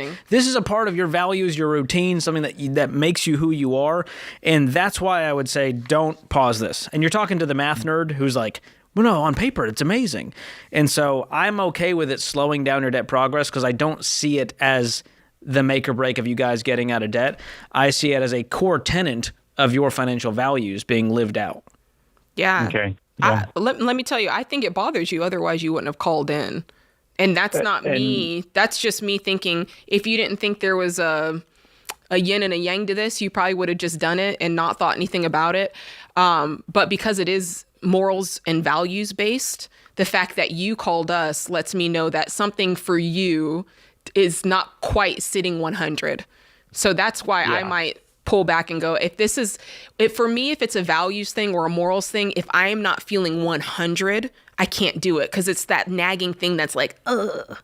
of your values, your routine, something that makes you who you are. And that's why I would say don't pause this. And you're talking to the math nerd who's like, well, no, on paper, it's amazing. And so I'm okay with it slowing down your debt progress because I don't see it as the make or break of you guys getting out of debt. I see it as a core tenet of your financial values being lived out. Yeah. Okay. Yeah. Let me tell you, I think it bothers you. Otherwise, you wouldn't have called in. And that's not me. That's just me thinking if you didn't think there was a a yin and a yang to this, you probably would have just done it and not thought anything about it. But because it is morals and values based, the fact that you called us lets me know that something for you is not quite sitting 100. So that's why I might pull back and go, for me, if it's a values thing or a morals thing, if I am not feeling 100, I can't do it, because it's that nagging thing that's like, ugh.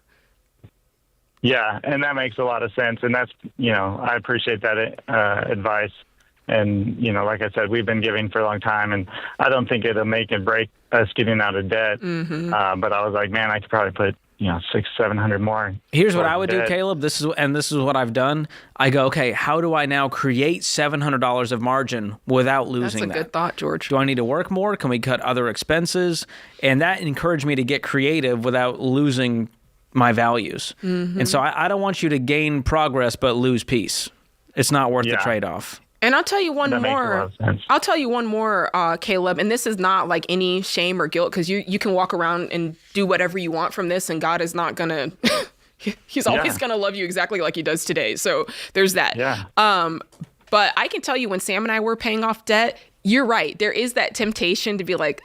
Yeah, and that makes a lot of sense. And that's, I appreciate that advice. And, like I said, we've been giving for a long time, and I don't think it'll make and break us getting out of debt. But I was like, man, I could probably put, $600-700 more. Here's what I would do, Caleb. This is what I've done. I go, okay, how do I now create $700 of margin without losing that? That's a good thought, George. Do I need to work more? Can we cut other expenses? And that encouraged me to get creative without losing my values. And so I don't want you to gain progress but lose peace. It's not worth the trade-off. And I'll tell you one more. I'll tell you one more, Caleb, and this is not like any shame or guilt, because you can walk around and do whatever you want from this, and God is not going to, he's always going to love you exactly like he does today. So there's that. Yeah. But I can tell you, when Sam and I were paying off debt, you're right. There is that temptation to be like,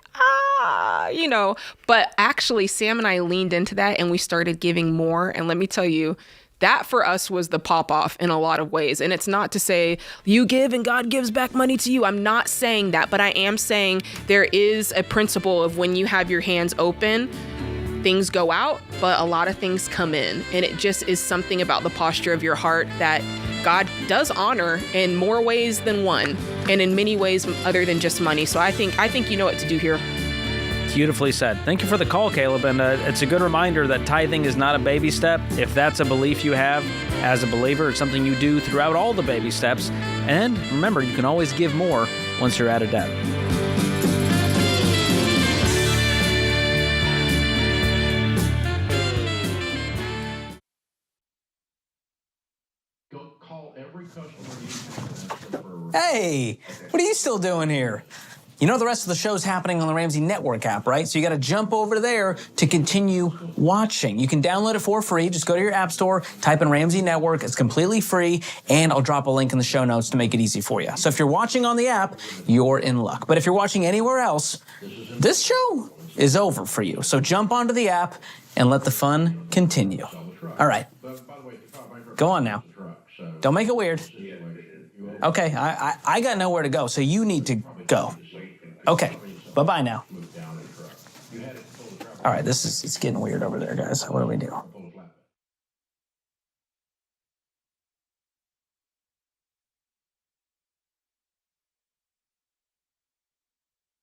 but actually Sam and I leaned into that and we started giving more. And let me tell you, that for us was the pop-off in a lot of ways. And it's not to say you give and God gives back money to you. I'm not saying that, but I am saying there is a principle of when you have your hands open, things go out, but a lot of things come in. And it just is something about the posture of your heart that God does honor in more ways than one, and in many ways other than just money. So I think you know what to do here. Beautifully said. Thank you for the call, Caleb. And it's a good reminder that tithing is not a baby step. If that's a belief you have as a believer, it's something you do throughout all the baby steps. And remember, you can always give more once you're out of debt. Hey, what are you still doing here? You know the rest of the show's happening on the Ramsey Network app, right? So you got to jump over there to continue watching. You can download it for free. Just go to your app store, type in Ramsey Network. It's completely free, and I'll drop a link in the show notes to make it easy for you. So if you're watching on the app, you're in luck. But if you're watching anywhere else, this show is over for you. So jump onto the app and let the fun continue. All right. Go on now. Don't make it weird. Okay, I got nowhere to go, so you need to go. Okay, bye-bye now. All right, it's getting weird over there, guys. What do we do?